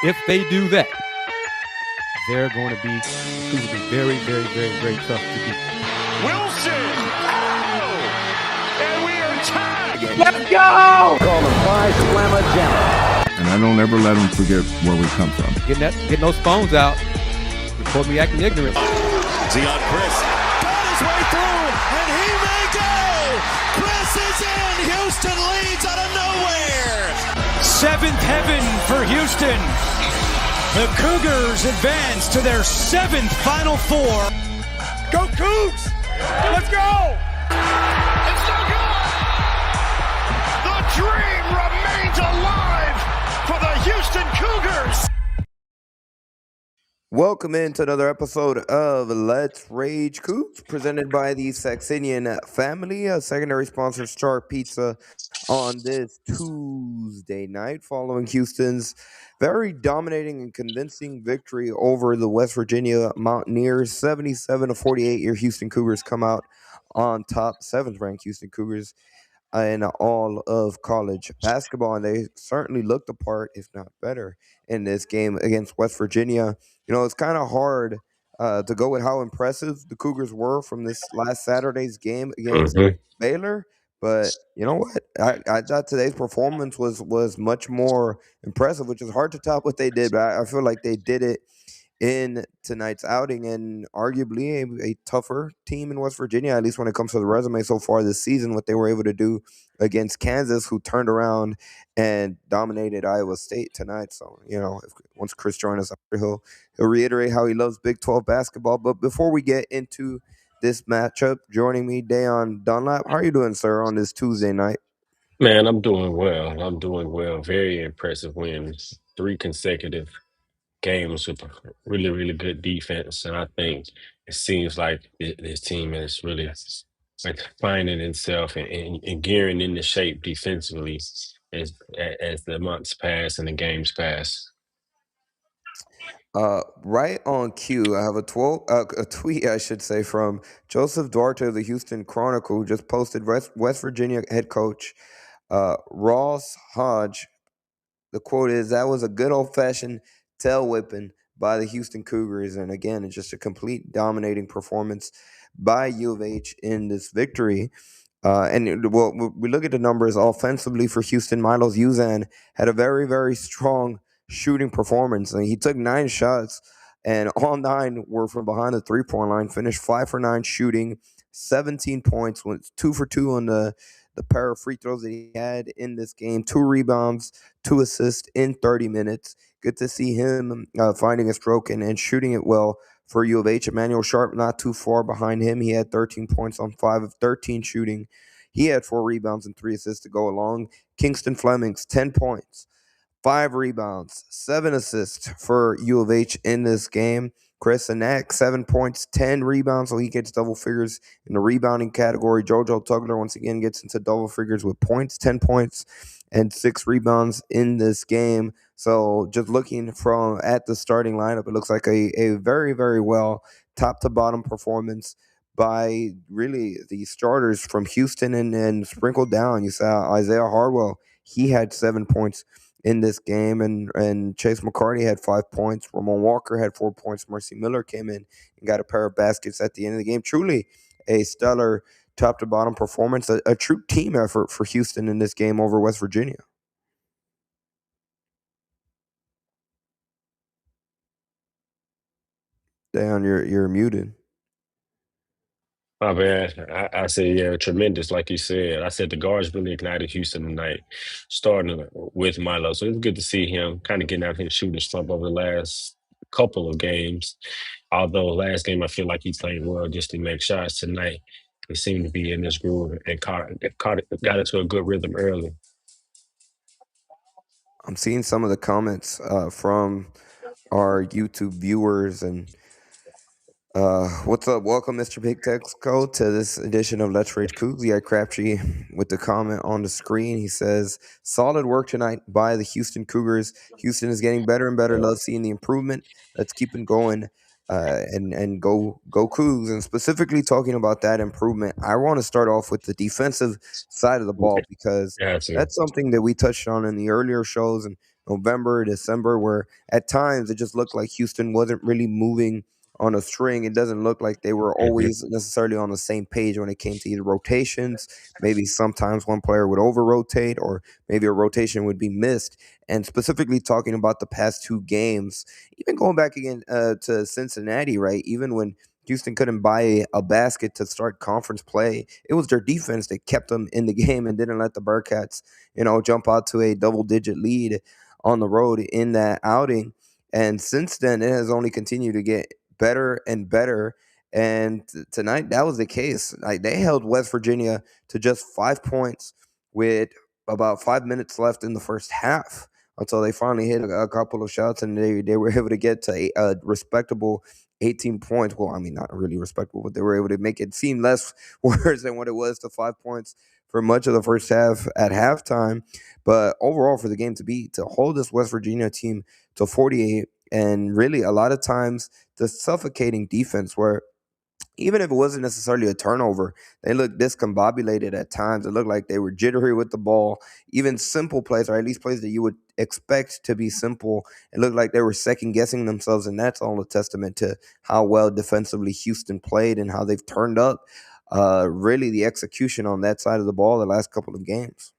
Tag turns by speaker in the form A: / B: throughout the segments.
A: If they do that, they're going to be very, very, very, very tough to beat.
B: Wilson! Oh! And we are tied!
C: Let's go! Call them by Slamma.
D: And I don't ever let them forget where we come from.
A: Getting those phones out before we acting ignorant.
B: Dayon Kris got his way through, and he may go! Kris is in! Houston leads out of nowhere!
E: Seventh heaven for Houston. The Cougars advance to their seventh Final Four.
B: Go Cougs! Let's go! It's so good! The dream remains alive for the Houston Cougars!
F: Welcome into another episode of Let's Rage Coogs, presented by the Saxenian Family, a secondary sponsor, Star Pizza, on this Tuesday night, following Houston's very dominating and convincing victory over the West Virginia Mountaineers, 77-48. Your Houston Cougars come out on top, seventh-ranked Houston Cougars in all of college basketball, and they certainly looked the part, if not better, in this game against West Virginia. You know, it's kind of hard to go with how impressive the Cougars were from this last Saturday's game against Baylor, but you know what? I thought today's performance was much more impressive, which is hard to top what they did, but I feel like they did it in tonight's outing, and arguably a tougher team in West Virginia, at least when it comes to the resume so far this season, what they were able to do against Kansas, who turned around and dominated Iowa State tonight. So, you know, once Kris joins us, he'll reiterate how he loves Big 12 basketball. But before we get into this matchup, joining me, Dayon Dunlap. How are you doing, sir, on this Tuesday night?
G: Man, I'm doing well. I'm doing well. Very impressive wins. 3 consecutive games with really, really good defense. And I think it seems like this team is really like finding itself and gearing into shape defensively as the months pass and the games pass.
F: Right on cue, I have a tweet, I should say, from Joseph Duarte of the Houston Chronicle, who just posted West Virginia head coach Ross Hodge. The quote is, "That was a good old-fashioned tail whipping by the Houston Cougars." And again, it's just a complete dominating performance by U of H in this victory. Well, we look at the numbers offensively for Houston. Milos Uzan had a very, very strong shooting performance. And he took 9 shots, and all 9 were from behind the three-point line. Finished 5 for 9 shooting, 17 points, went 2 for 2 on the pair of free throws that he had in this game. 2 rebounds, 2 assists in 30 minutes. Good to see him finding a stroke and shooting it well for U of H. Emmanuel Sharp not too far behind him. He had 13 points on 5 of 13 shooting. He had 4 rebounds and 3 assists to go along. Kingston Flemings, 10 points, 5 rebounds, 7 assists for U of H in this game. Chris Anak, 7 points, 10 rebounds, so he gets double figures in the rebounding category. JoJo Tugler once again gets into double figures with points, 10 points and 6 rebounds in this game. So just looking at the starting lineup, it looks like a very, very well top to bottom performance by really the starters from Houston and sprinkled down. You saw Isaiah Hardwell, he had 7 points in this game, and Chase McCarty had 5 points. Ramon Walker had 4 points. Mercy Miller came in and got a pair of baskets at the end of the game. Truly a stellar top to bottom performance, a true team effort for Houston in this game over West Virginia. Dayon, you're muted.
G: My bad. I said, yeah, tremendous, like you said. I said the guards really ignited Houston tonight, starting with Milo. So it's good to see him kind of getting out here shooting slump over the last couple of games. Although last game I feel like he played well just to make shots. Tonight he seemed to be in this groove and got into a good rhythm early.
F: I'm seeing some of the comments from our YouTube viewers, and what's up? Welcome, Mr. Big Texco, to this edition of Let's Rage Coogs. Yeah, Crabtree with the comment on the screen. He says, "Solid work tonight by the Houston Cougars. Houston is getting better and better. Love seeing the improvement. Let's keep it going and go Cougs." And specifically talking about that improvement, I want to start off with the defensive side of the ball, because that's something that we touched on in the earlier shows, and November, December, where at times it just looked like Houston wasn't really moving on a string. It doesn't look like they were
G: Mhm.
F: always necessarily on the same page when it came to either rotations. Maybe sometimes one player would over rotate, or maybe a rotation would be missed. And specifically talking about the past two games, even going back again to Cincinnati, right? Even when Houston couldn't buy a basket to start conference play, it was their defense that kept them in the game and didn't let the Bearcats, jump out to a double-digit lead on the road in that outing. And since then, it has only continued to get better and better. And tonight, that was the case. Like, they held West Virginia to just 5 points with about 5 minutes left in the first half until they finally hit a couple of shots, and they were able to get to a respectable 18 points. Well, I mean, not really respectable, but they were able to make it seem less worse than what it was to 5 points for much of the first half at halftime. But overall, for the game to hold this West Virginia team to 48, and really a lot of times the suffocating defense where even if it wasn't necessarily a turnover, they looked discombobulated at times. It looked like they were jittery with the ball. Even simple plays, or at least plays that you would expect to be simple, it looked like they were second guessing themselves. And that's all a testament to how well defensively Houston played and how they've turned up really the execution on that side of the ball the last couple of games.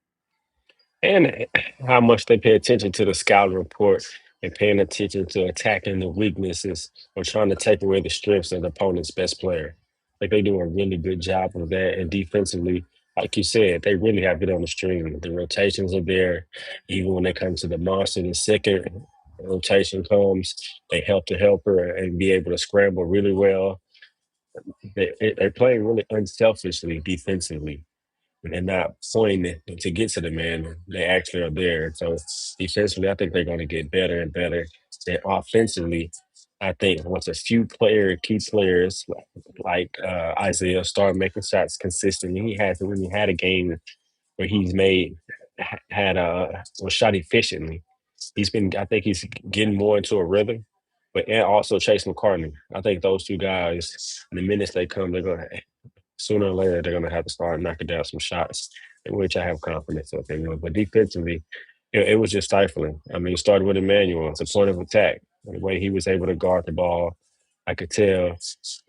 G: And how much they pay attention to the scouting report and paying attention to attacking the weaknesses or trying to take away the strengths of the opponent's best player. Like they do a really good job of that. And defensively, like you said, they really have it on the string. The rotations are there. Even when it comes to the monster, the second rotation comes, they help the helper and be able to scramble really well. They're playing really unselfishly defensively, and they're not pointing to get to the man. They actually are there. So defensively, I think they're going to get better and better. And offensively, I think once a few key players Isaiah start making shots consistently, he hasn't really had a game where he's was shot efficiently. I think he's getting more into a rhythm. But and also Chase McCartney. I think those two guys, the minutes they come, they're gonna sooner or later they're gonna have to start knocking down some shots, in which I have confidence that they will. But defensively, it was just stifling. I mean, it started with Emmanuel. It's a point of attack. The way he was able to guard the ball, I could tell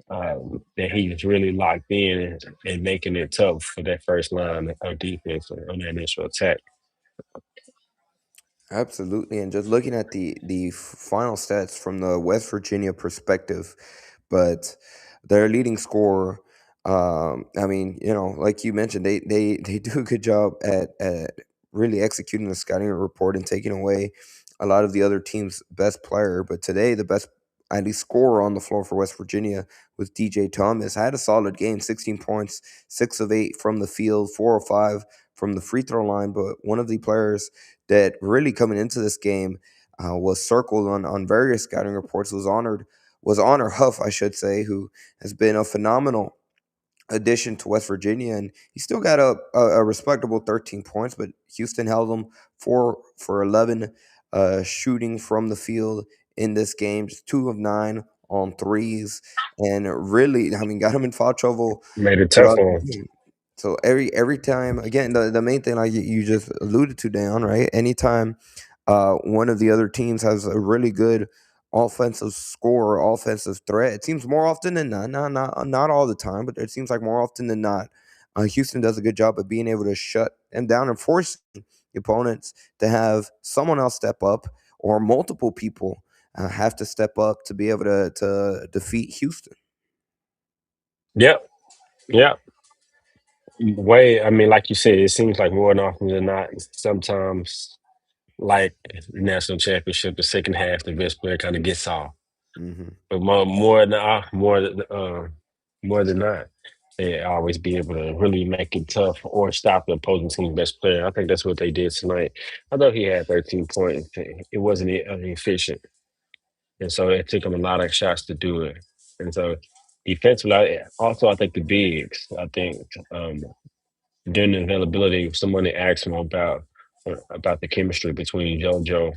G: that he's really locked in and making it tough for that first line of defense on that initial attack.
F: Absolutely, and just looking at the final stats from the West Virginia perspective, but their leading scorer, I mean, like you mentioned, they do a good job at really executing the scouting report and taking away a lot of the other team's best player. But today, the best at least scorer on the floor for West Virginia was DJ Thomas. Had a solid game, 16 points, 6 of 8 from the field, 4 of 5 from the free throw line. But one of the players that really coming into this game was circled on various scouting reports, was Honor Huff, I should say, who has been a phenomenal addition to West Virginia, and he still got a respectable 13 points, but Houston held him 4 for 11 shooting from the field in this game, just 2 of 9 on threes, and really, I mean, got him in foul trouble
G: Made it tough
F: throughout
G: on him.
F: the game. So every time, again, the main thing like you just alluded to, Dayon, right? Anytime one of the other teams has a really good offensive score or offensive threat, it seems more often than not all the time, but it seems like more often than not, Houston does a good job of being able to shut them down and forcing the opponents to have someone else step up or multiple people have to step up to be able to defeat Houston.
G: Yep. Yep. Way, I mean, like you said, it seems like more than often than not, sometimes like national championship, the second half, the best player kind of gets off.
F: Hmm.
G: But more than not, they always be able to really make it tough or stop the opposing team's best player. I think that's what they did tonight. I thought he had 13 points. It wasn't efficient, and so it took him a lot of shots to do it. And so defensively, I think the bigs. I think during the availability, someone asked him about the chemistry between JoJo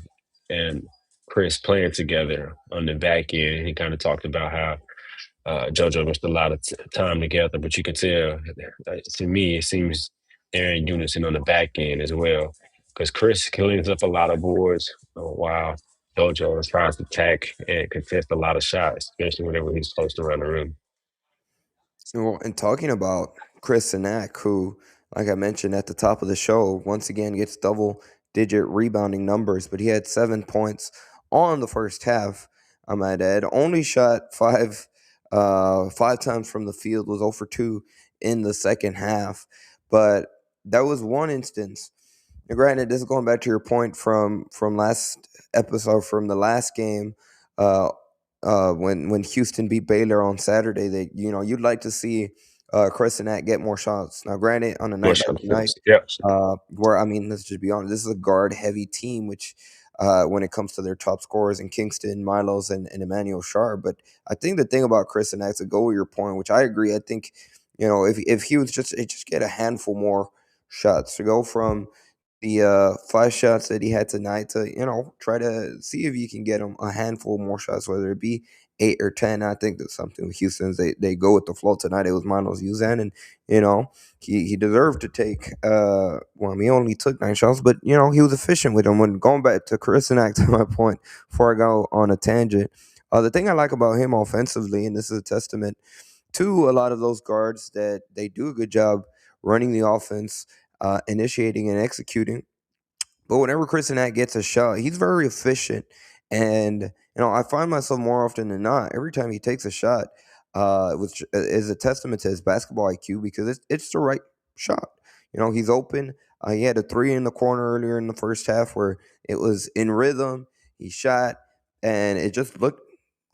G: and Kris playing together on the back end. And he kind of talked about how JoJo missed a lot of time together, but you can tell, to me, it seems they're in unison on the back end as well. because Kris cleans up a lot of boards while JoJo tries to attack and contest a lot of shots, especially whenever he's close to around the rim.
F: Well, and talking about Chris Sinak, who, like I mentioned at the top of the show, once again gets double-digit rebounding numbers, but he had 7 points on the first half. I might add, only shot five times from the field, was 0 for 2 in the second half. But that was one instance. Now, granted, this is going back to your point from last episode, from the last game. Uh, when Houston beat Baylor on Saturday, that you'd like to see Chris and Nat get more shots. Now, granted, on a night
G: Push on
F: like
G: the
F: tonight,
G: fence. Yep.
F: where let's just be honest, this is a guard heavy team, which when it comes to their top scorers in Kingston, Milos, and Emmanuel Sharp. But I think the thing about Chris and Nat, to go with your point, which I agree, I think if he was just get a handful more shots, to go from the 5 shots that he had tonight to try to see if you can get him a handful more shots, whether it be 8 or 10. I think that's something with Houston's, they go with the flow tonight. It was Manos Uzan, and he deserved to take he only took 9 shots, but he was efficient with them. When going back to Chris and to my point before I go on a tangent, the thing I like about him offensively, and this is a testament to a lot of those guards, that they do a good job running the offense, initiating and executing. But whenever Chris Nat gets a shot, he's very efficient. And, I find myself more often than not, every time he takes a shot, which is a testament to his basketball IQ, because it's the right shot. He's open. He had a 3 in the corner earlier in the first half where it was in rhythm. He shot, and it just looked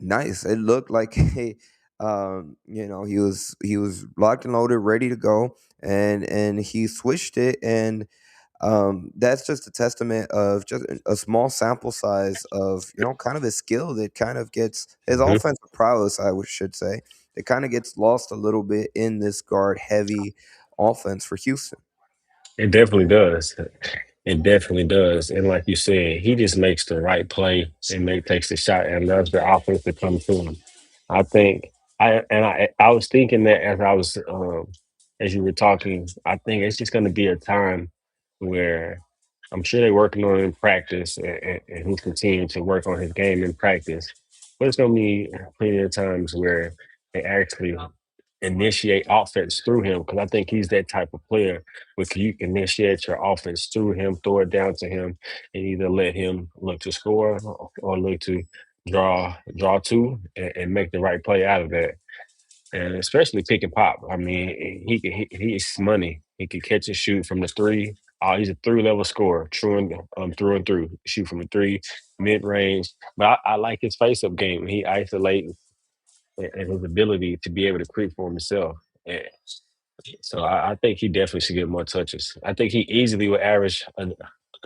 F: nice. It looked like he was locked and loaded, ready to go, and he switched it, and that's just a testament of just a small sample size of kind of his skill that kind of gets his
G: Mhm.
F: offensive prowess, should say, it kind of gets lost a little bit in this guard heavy offense for Houston.
G: It definitely does. It definitely does. And like you said, he just makes the right play and takes the shot and allows the offense to come to him. I think I was thinking that as I was as you were talking, I think it's just gonna be a time where I'm sure they're working on it in practice, and he's continuing to work on his game in practice. But it's gonna be plenty of times where they actually initiate offense through him, because I think he's that type of player where you can initiate your offense through him, throw it down to him, and either let him look to score or look to draw two and make the right play out of that. And especially pick and pop. I mean, he's money. He can catch and shoot from the 3. He's a 3-level scorer, through and through. Shoot from the 3, mid range. But I like his face up game. He isolates, and his ability to be able to create for himself. And so I think he definitely should get more touches. I think he easily would average a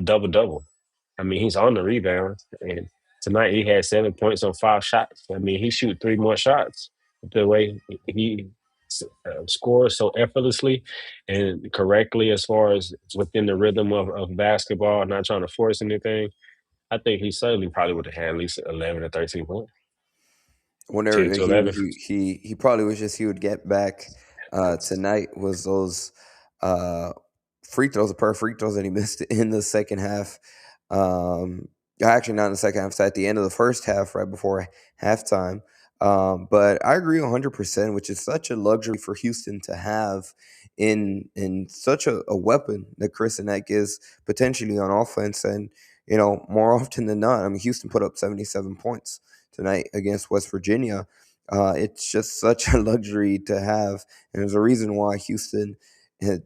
G: double double. I mean, he's on the rebound, and tonight he had 7 points on 5 shots. I mean, he shoot 3 more shots. The way he scores so effortlessly and correctly, as far as within the rhythm of basketball, not trying to force anything. I think he certainly probably would have had at least 11 or 13 points,
F: Whenever
G: 10 to
F: he
G: 11.
F: he probably wishes he would get back tonight, was those uh, free throws, a pair of free throws that he missed in the second half. Actually, not in the second half, it's at the end of the first half, right before halftime. But I agree 100%, which is such a luxury for Houston to have in such a weapon that Chris Nett is potentially on offense. And more often than not, I mean, Houston put up 77 points tonight against West Virginia. It's just such a luxury to have, and there's a reason why Houston had,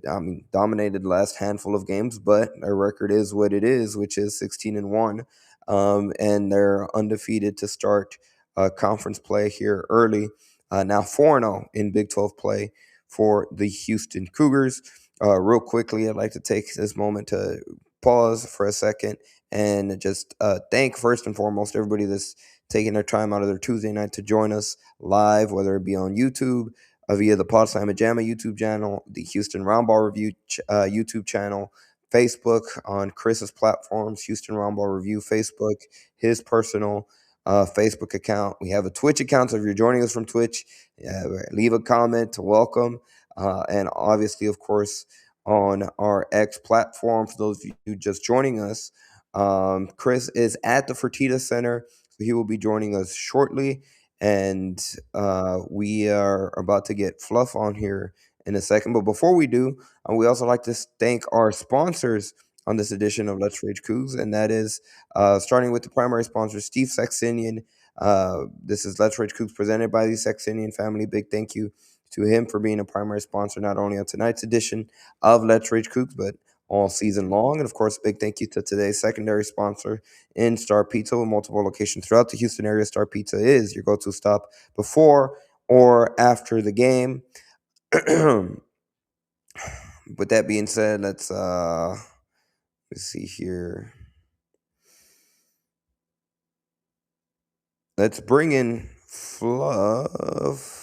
F: dominated the last handful of games, but their record is what it is, which is 16-1, and they're undefeated to start conference play here early. Now 4-0 in Big 12 play for the Houston Cougars. Real quickly, I'd like to take this moment to pause for a second and just thank, first and foremost, everybody that's taking their time out of their Tuesday night to join us live, whether it be on YouTube, via the Pod Slam Jamma YouTube channel, the Houston Roundball Review YouTube channel, Facebook on Chris's platforms, Houston Roundball Review Facebook, his personal Facebook account. We have a Twitch account, so if you're joining us from Twitch, leave a comment to welcome. And obviously, of course, on our X platform. For those of you just joining us, Kris is at the Fertitta Center, so he will be joining us shortly. And we are about to get Fluff on here in a second. But before we do, we also like to thank our sponsors on this edition of Let's Rage Coogs, and that is starting with the primary sponsor, Steve Saxenian. This is Let's Rage Coogs presented by the Saxenian Family. Big thank you to him for being a primary sponsor, not only on tonight's edition of Let's Rage Coogs, but all season long. And of course, big thank you to today's secondary sponsor in Star Pizza with multiple locations throughout the Houston area. Star Pizza is your go-to stop before or after the game. With that being said, let's see here. Let's bring in Fluff.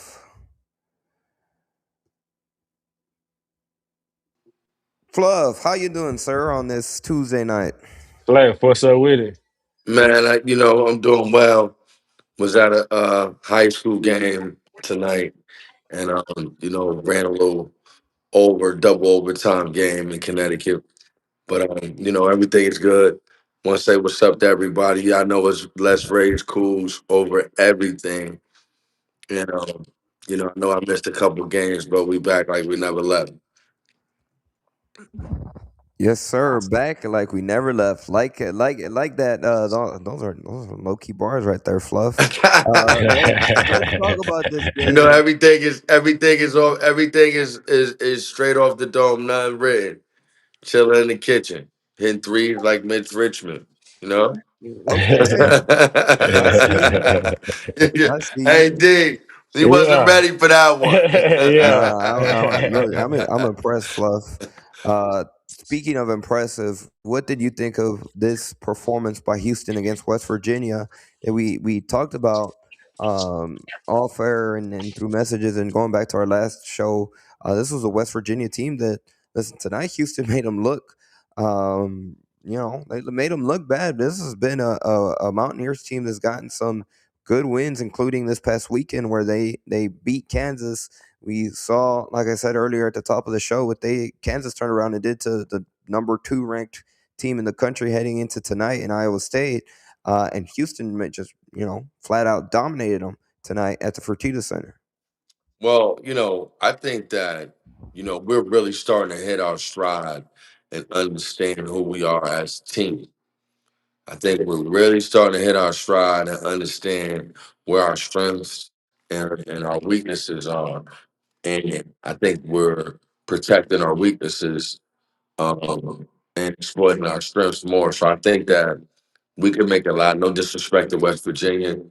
F: Fluff, how you doing, sir, on this Tuesday night?
G: Fluff, what's up with it?
H: Man, I'm doing well. Was at a high school game tonight, and ran a little double overtime game in Connecticut. But everything is good. Want to say what's up to everybody. I know it's Let's Rage Cools over everything. And I know I missed a couple games, but we back like we never left.
F: Yes, sir. Back like we never left. Like that. Those are low key bars right there, Fluff. Let's talk about this game.
H: Everything is straight off the dome, nothing written. Chilling in the kitchen, hitting threes like Mitch Richmond. You know.
F: Okay, I see. I see.
H: Hey D, he wasn't
G: Yeah.
H: ready for that one.
G: Yeah.
F: Look, I'm impressed, Fluff. Speaking of impressive, what did you think of this performance by Houston against West Virginia that we talked about off air and through messages and going back to our last show? This was a West Virginia team that, listen, tonight Houston made them look, they made them look bad. This has been a Mountaineers team that's gotten some good wins, including this past weekend where they beat Kansas. We saw, like I said earlier at the top of the show, what Kansas turned around and did to the number 2 ranked team in the country heading into tonight in Iowa State. And Houston just, flat out dominated them tonight at the Fertitta Center.
H: Well, I think that we're really starting to hit our stride and understand who we are as a team. I think we're really starting to hit our stride and understand where our strengths and our weaknesses are. And I think we're protecting our weaknesses and exploiting our strengths more. So I think that we can make a lot, no disrespect to West Virginia.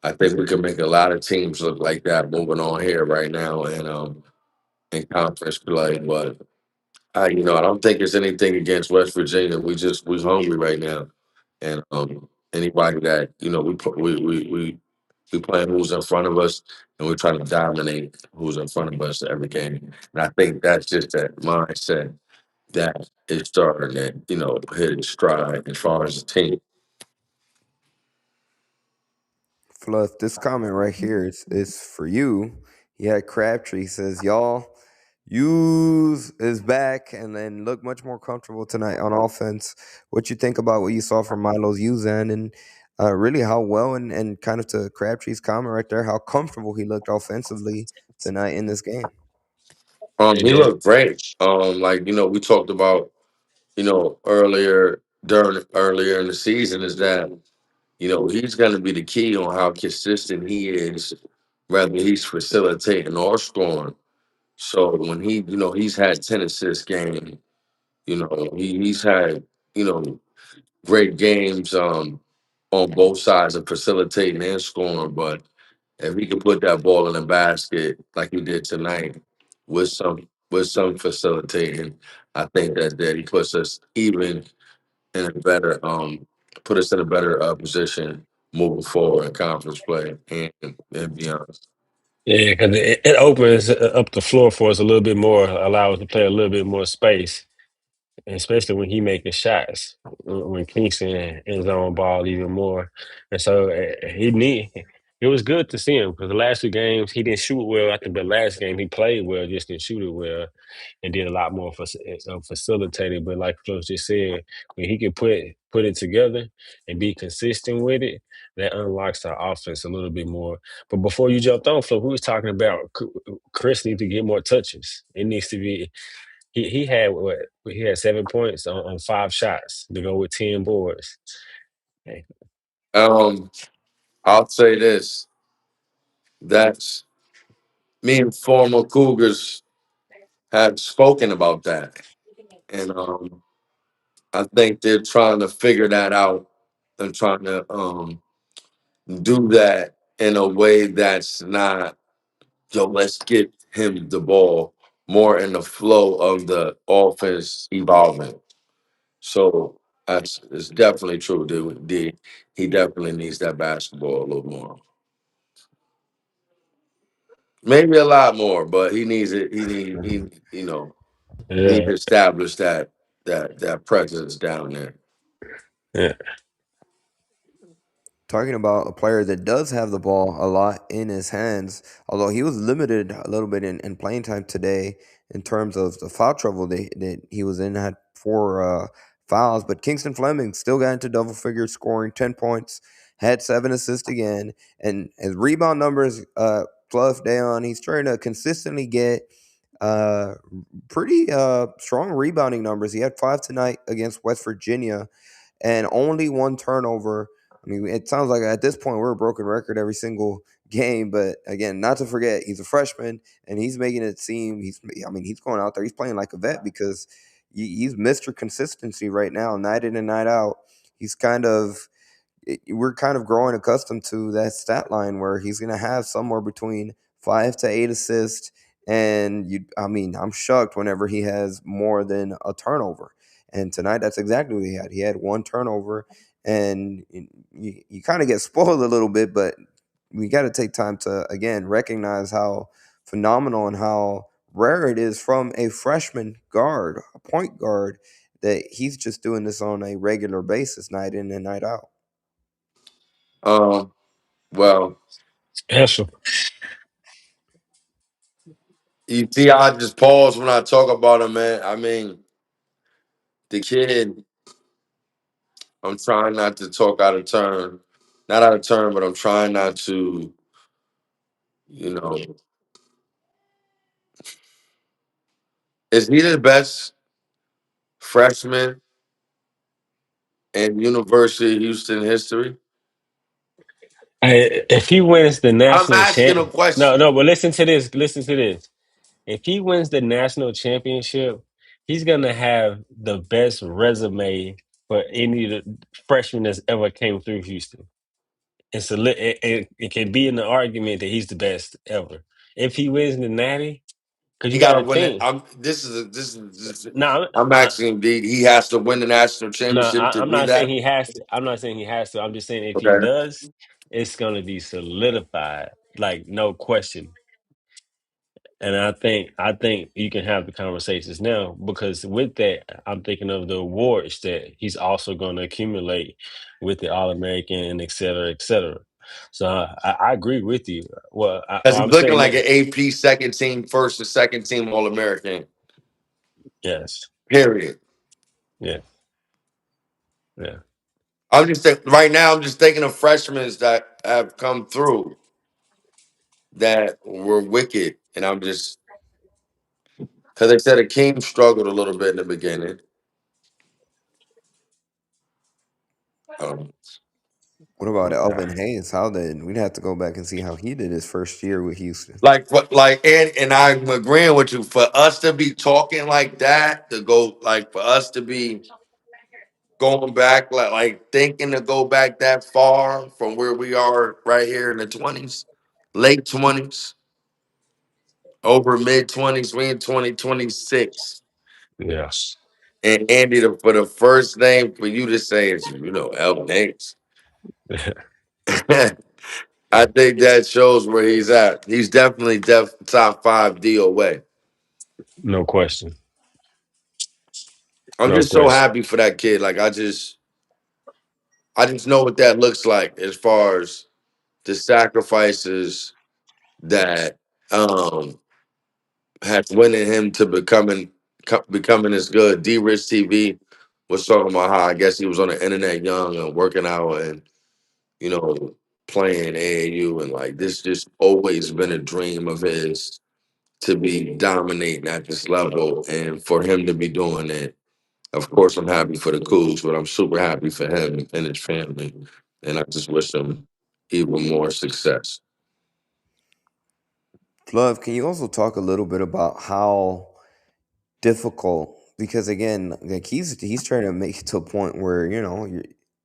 H: I think we can make a lot of teams look like that moving on here right now and in conference play. But I don't think it's anything against West Virginia. We're hungry right now. And anybody that, we playing who's in front of us, and we're trying to dominate who's in front of us every game. And I think that's just that mindset that is starting to, hit its stride as far as the team.
F: Fluff, this comment right here is for you. Yeah, Crabtree says, y'all, use is back and then look much more comfortable tonight on offense. What you think about what you saw from Milo's use and really how well and kind of to Crabtree's comment right there, how comfortable he looked offensively tonight in this game.
H: He looked great. We talked about, earlier in the season is that, he's gonna be the key on how consistent he is, whether he's facilitating or scoring. So when he's had 10 assists game, he's had, great games on both sides of facilitating and scoring. But if he can put that ball in the basket like he did tonight with some facilitating, I think that he puts us even in a better position moving forward in conference play and beyond.
G: Yeah, because it opens up the floor for us a little bit more, allow us to play a little bit more space, especially when he making shots, when Kingston is on ball even more. And so he need It was good to see him because the last two games he didn't shoot well. I think the last game he played well, just didn't shoot it well, and did a lot more for facilitating. But like Fluff just said, when he can put it together and be consistent with it, that unlocks our offense a little bit more. But before you jumped on, Fluff, we was talking about Kris needs to get more touches. It needs to be. He had what? He had 7 points on 5 shots to go with 10 boards. Hey,
H: I'll say this. That's me and former Cougars had spoken about that. And I think they're trying to figure that out and trying to do that in a way that's not, yo, let's get him the ball, more in the flow of the offense evolving. So that's it's definitely true, dude. He definitely needs that basketball a little more. Maybe a lot more, but he needs it. He need
G: yeah,
H: to establish that presence down there.
G: yeah.
F: Talking about a player that does have the ball a lot in his hands, although he was limited a little bit in playing time today in terms of the foul trouble that he was in, had 4 fouls. But Kingston Fleming still got into double figures, scoring 10 points, had 7 assists again. And his rebound numbers, plus Dayon, he's trying to consistently get uh, pretty strong rebounding numbers. He had 5 tonight against West Virginia and only 1 turnover. I mean, it sounds like at this point we're a broken record every single game. But again, not to forget, he's a freshman and he's making it seem he's going out there, he's playing like a vet because he's Mr. Consistency right now, night in and night out. He's we're kind of growing accustomed to that stat line where he's going to have somewhere between 5 to 8 assists. And I'm shocked whenever he has more than a turnover. And tonight, that's exactly what he had. He had 1 turnover, and you kind of get spoiled a little bit, but we got to take time to, again, recognize how phenomenal and how rare it is from a freshman guard, a point guard, that he's just doing this on a regular basis, night in and night out.
H: Well,
G: Special.
H: you see, I just pause when I talk about him, man. I mean, the kid. I'm trying not to talk out of turn, not out of turn, but I'm trying not to, you know. Is he the best freshman in University of Houston history?
G: If he wins the
H: I'm
G: national
H: asking a
G: champ, no,
H: question.
G: no, but listen to this. Listen to this. If he wins the national championship, he's gonna have the best resume for any of the freshmen that's ever came through Houston. It can be in the argument that he's the best ever. If he wins the natty, because
H: He
G: you got
H: got to
G: to
H: win it.
G: think.
H: I'm asking him. He has to win the national
G: No,
H: championship to
G: I'm
H: be
G: not saying
H: that.
G: he has to. I'm not saying he has to. I'm just saying if he
H: Okay.
G: does, it's gonna be solidified, like no question. And I think you can have the conversations now because with that, I'm thinking of the awards that he's also going to accumulate with the All American and et cetera, et cetera. So I agree with you. Well,
H: Because he's
G: I'm
H: looking
G: saying
H: like
G: that.
H: an AP second team, first or second team All American.
G: Yes.
H: Period.
G: Yeah. Yeah.
H: Right now, I'm just thinking of freshmen that have come through that were wicked. And I'm just, because they said Akeem struggled a little bit in the beginning. Um,
F: What about Alvin Hayes? How did we'd have to go back and see how he did his first year with Houston.
H: and I'm agreeing with you. For us to be talking like that, for us to be going back, like thinking to go back that far from where we are right here in the 20s, late 20s, over mid 20s, we in 2026.
G: Yes.
H: And Andy, for the first name for you to say is, Elvin Hayes. I think that shows where he's at. He's definitely top 5 DOA.
G: No question.
H: I'm
G: No
H: just so
G: question.
H: happy for that kid. Like I just know what that looks like as far as the sacrifices that has winning him to becoming as good. D-Rich TV was talking about how I guess he was on the internet young and working out and you know playing AAU and like this just always been a dream of his to be dominating at this level and for him to be doing it. Of course, I'm happy for the Cougs, but I'm super happy for him and his family, and I just wish him even more success.
F: Fluff, can you also talk a little bit about how difficult? Because again, like he's trying to make it to a point where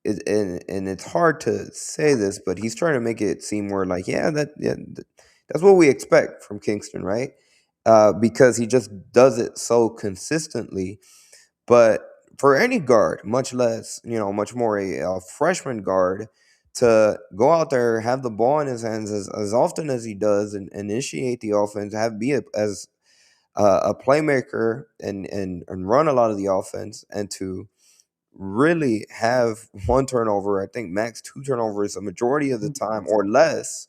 F: and it's hard to say this, but he's trying to make it seem where like that's what we expect from Kingston, right? Because he just does it so consistently. But for any guard, much less, much more a freshman guard, to go out there, have the ball in his hands as often as he does, and initiate the offense, as a playmaker, and run a lot of the offense, and to really have one turnover, I think max two turnovers a majority of the time or less.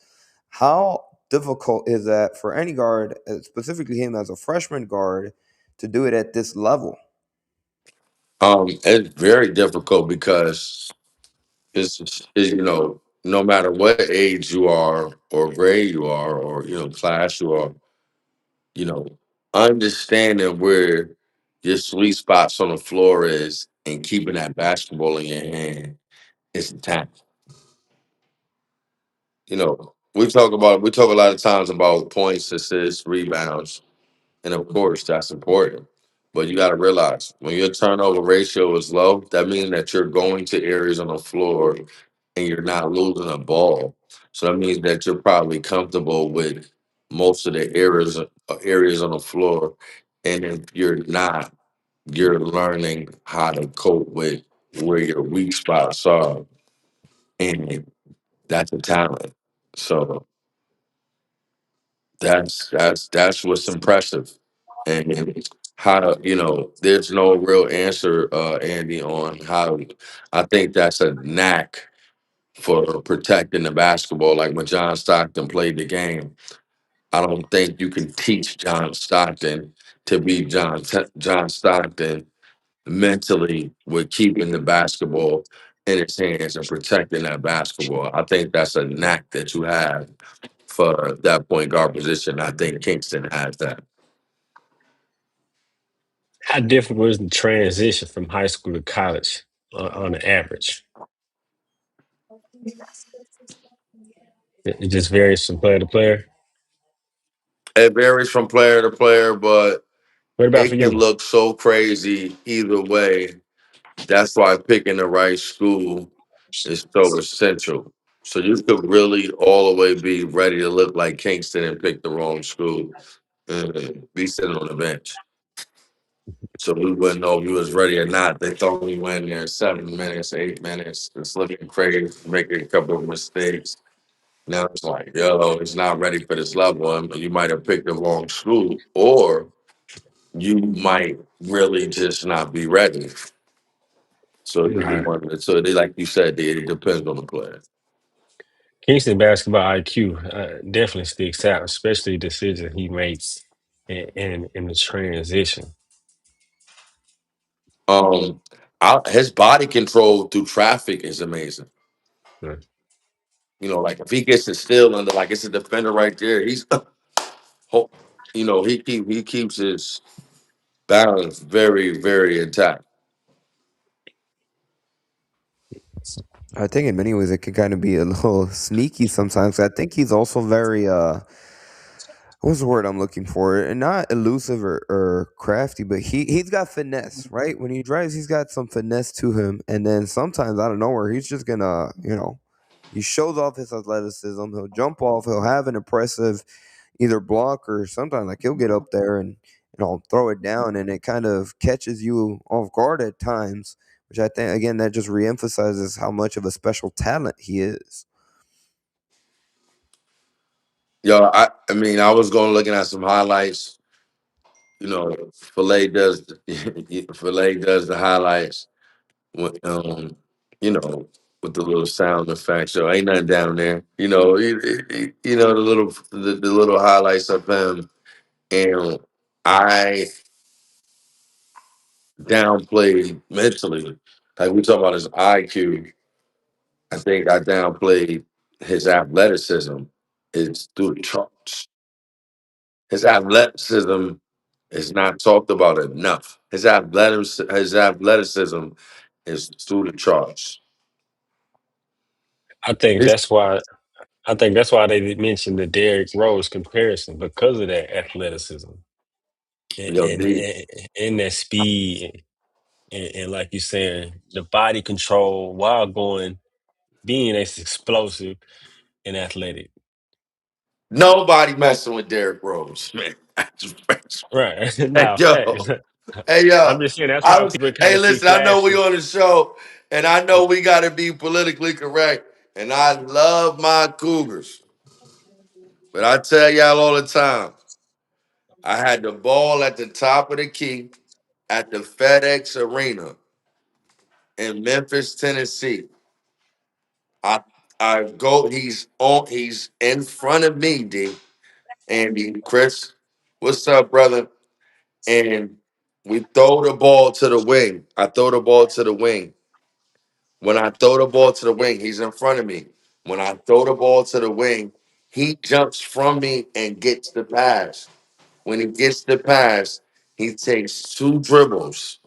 F: How difficult is that for any guard, specifically him as a freshman guard, to do it at this level?
H: It's very difficult because no matter what age you are or grade you are or class you are, you know, understanding where your sweet spots on the floor is and keeping that basketball in your hand is the time. We talk a lot of times about points, assists, rebounds, and of course that's important. But you got to realize when your turnover ratio is low, that means that you're going to areas on the floor and you're not losing a ball. So that means that you're probably comfortable with most of the areas on the floor. And if you're not, you're learning how to cope with where your weak spots are, and that's a talent. So that's what's impressive, and how to there's no real answer, Andy, on how. I think that's a knack for protecting the basketball. Like when John Stockton played the game, I don't think you can teach John Stockton to be John Stockton mentally with keeping the basketball in his hands and protecting that basketball. I think that's a knack that you have for that point guard position. I think Kingston has that.
G: How difficult is the transition from high school to college on the average? It just varies from player to player.
H: It varies from player to player, but
G: What about for
H: it can
G: you?
H: look so crazy either way. That's why picking the right school is so essential. So you could really all the way be ready to look like Kingston and pick the wrong school and be sitting on the bench. So we wouldn't know if he was ready or not. They thought we went there 7 minutes, 8 minutes, and slipping crazy, making a couple of mistakes. Now it's like, yo, he's not ready for this level. And you might have picked the wrong school, or you might really just not be ready. So either
G: Right.
H: one. So they, like you said, it depends on the player.
G: Kingston basketball IQ definitely sticks out, especially the decision he makes in the transition.
H: Um, his body control through traffic is amazing.
G: Yeah.
H: Like if he gets it still under, like it's a defender right there, he's, ho- he keeps his balance very, very intact.
F: I think in many ways it can kind of be a little sneaky sometimes. I think he's also very what's the word I'm looking for? And not elusive or crafty, but he's got finesse, right? When he drives, he's got some finesse to him. And then sometimes out of nowhere, he's just gonna, he shows off his athleticism. He'll jump off, he'll have an impressive either block, or sometimes like he'll get up there and throw it down, and it kind of catches you off guard at times, which I think again that just reemphasizes how much of a special talent he is.
H: Yo, I mean, I was going looking at some highlights. Filet does Filet does the highlights. When, you know, with the little sound effects. So ain't nothing down there. You know, you know the little highlights of him, and I downplayed mentally. Like we talk about his IQ, I think I downplayed his athleticism. It's through the charts. His athleticism is not talked about enough. His athleticism is through the charts.
G: I think
H: It's,
G: that's why. I think that's why they mentioned the Derrick Rose comparison because of that athleticism and
H: you know,
G: and, and, and that speed and like you saying, the body control while being as explosive and athletic.
H: nobody messing with Derrick Rose, man.
G: Right.
H: Hey
G: Nah, facts.
H: yo, hey
G: I'm
H: yo.
G: just saying that's why people kind
H: Hey,
G: of see
H: listen. I know we
G: flashes.
H: on the show, and I know we got to be politically correct. And I love my Cougars, but I tell y'all all the time, I had the ball at the top of the key at the FedEx Arena in Memphis, Tennessee. I I go. He's on. He's in front of me, D. Andy, Kris, what's up, brother? And we throw the ball to the wing. I throw the ball to the wing. When I throw the ball to the wing, he's in front of me. When I throw the ball to the wing, he jumps from me and gets the pass. When he gets the pass, he takes two dribbles.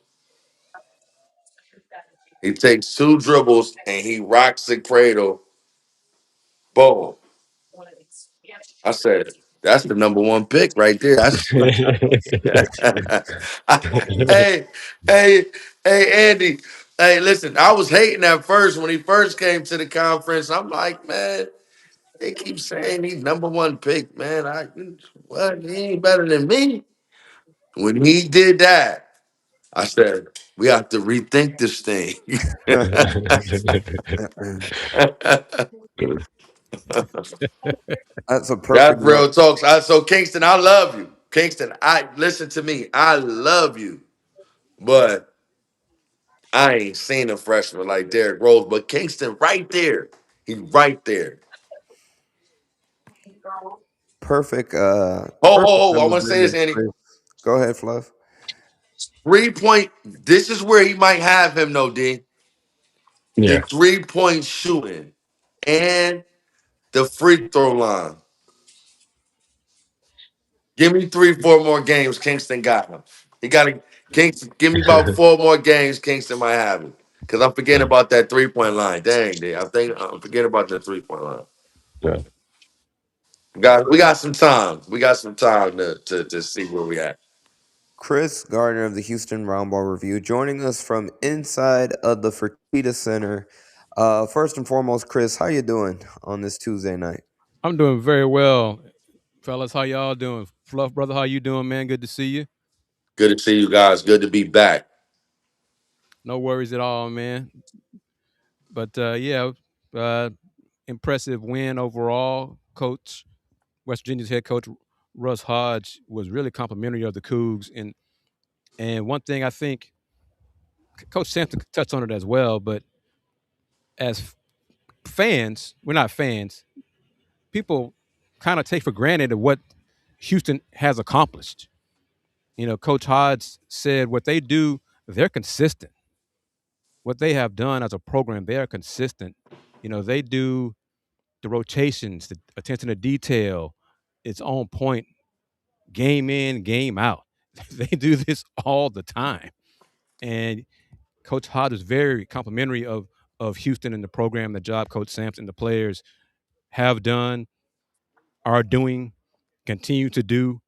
H: He takes two dribbles and he rocks the cradle. Boom. I said, that's the number one pick right there. That's hey, hey, hey, Andy. Hey, listen, I was hating at first when he first came to the conference. I'm like, man, they keep saying he's number one pick, man. What? He ain't better than me. When he did that, I said, we have to rethink this thing.
F: That's a
H: That's
F: perfect note.
H: real talks. So Kingston, I love you. Kingston, I listen to me. I love you. But I ain't seen a freshman like Derrick Rose. But Kingston right there. He's right there.
F: Perfect.
H: Oh,
F: Perfect
H: oh, I want to say this,
F: understanding,
H: Andy.
F: Chris. Go ahead, Fluff.
H: 3-point. This is where he might have him, though, D. The
G: Yeah.
H: 3-point shooting and the free throw line. Give me 3, 4 more games. Kingston got him. He got to Kingston. Give me about 4 more games. Kingston might have him because I'm forgetting
G: Yeah.
H: about that 3-point line. Dang, dude. I think I'm forgetting about that 3-point line.
G: Yeah.
H: We got some time. We got some time to see where we at.
F: Kris Gardner of the Houston Roundball Review joining us from inside of the Fertitta Center. First and foremost, Kris, how you doing on this Tuesday night?
A: I'm doing very well, fellas. How y'all doing? Fluff, brother, how you doing, man? Good to see you.
H: Good to see you guys. Good to be back.
A: No worries at all, man. But yeah, uh, impressive win overall. Coach, West Virginia's head coach Russ Hodge was really complimentary of the Cougs, and one thing I think Coach Sampson touched on it as well. But as fans, we're not fans. People kind of take for granted of what Houston has accomplished. You know, Coach Hodge said what they do, they're consistent. What they have done as a program, they are consistent. You know, they do the rotations, the attention to detail. It's on point, game in, game out. They do this all the time. And Coach Hodge is very complimentary of Houston and the program, the job Coach Sampson, the players have done, are doing, continue to do.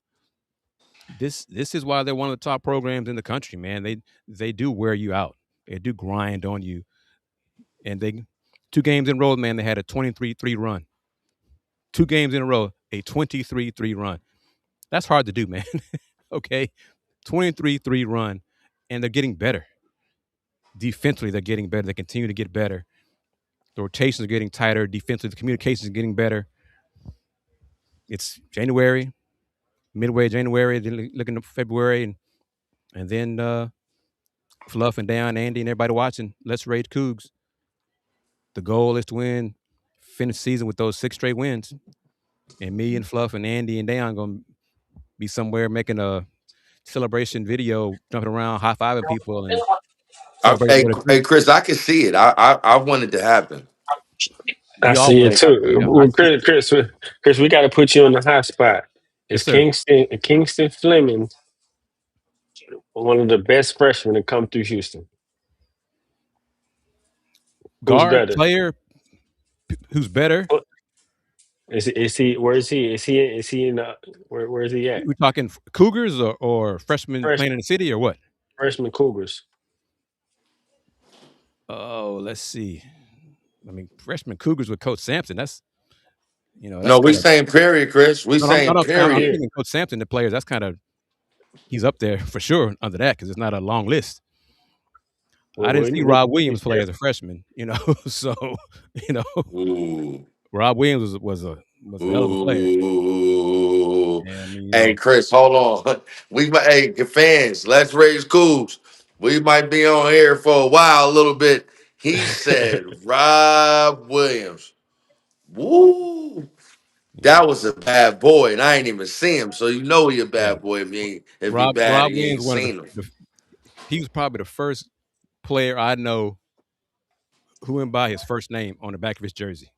A: This is why they're one of the top programs in the country, man. They do wear you out. They do grind on you. And they 2 games in a row, man, they had a 23-3 run. 2 games in a row, a 23-3 run. That's hard to do, man. Okay. 23-3 run. And they're getting better. Defensively, they're getting better. They continue to get better. The rotations are getting tighter. Defensively, the communication is getting better. It's January, midway January, then looking at February, and then Fluff and Dayon, Andy, and everybody watching. Let's Rage Coogs. the goal is to finish the season with those 6 straight wins. And me and Fluff and Andy and Dayon gonna be somewhere making a celebration video, jumping around, high fiving people, and celebrating with a
H: Hey,
A: drink.
H: Chris, I can see it. I want it to happen.
G: I
A: We all
G: see
A: want
G: it
A: it to happen.
G: too.
A: Yeah, I
G: Well,
A: see.
G: Chris, we got to put you on the hot spot.
A: Yes,
G: Is
A: sir.
G: Kingston Fleming one of the best freshmen to come through Houston? Who's
A: Guard
G: better?
A: player who's better.
G: Is he? Where is he? Is he in the? Where is he at?
A: We talking Cougars or freshmen
G: Fresh,
A: playing in the city or what?
G: freshman Cougars.
A: Oh, let's see. I mean, freshman Cougars with Coach Sampson. That's that's
H: No, we
A: kind of
H: saying period, Chris. We
A: no. I'm,
H: saying
A: I'm
H: period.
G: Yeah.
A: thinking Coach Sampson. The players. That's kind of he's up there for sure under that because it's not a long list. I didn't see Rob Williams play as a freshman. So you know
H: Ooh.
A: Rob Williams was a hell of a player.
H: Ooh.
A: And I mean,
H: Hey, Chris, hold on. Hey, fans, let's raise Coogs. We might be on here for a while, a little bit. He said Rob Williams. Woo. That was a bad boy, and I ain't even see him. So you know he a
A: yeah,
H: bad boy if he bad
A: Rob
H: and you
A: Williams
H: ain't
A: was one of
H: seen him.
A: he was probably the first player I know who went by his first name on the back of his jersey.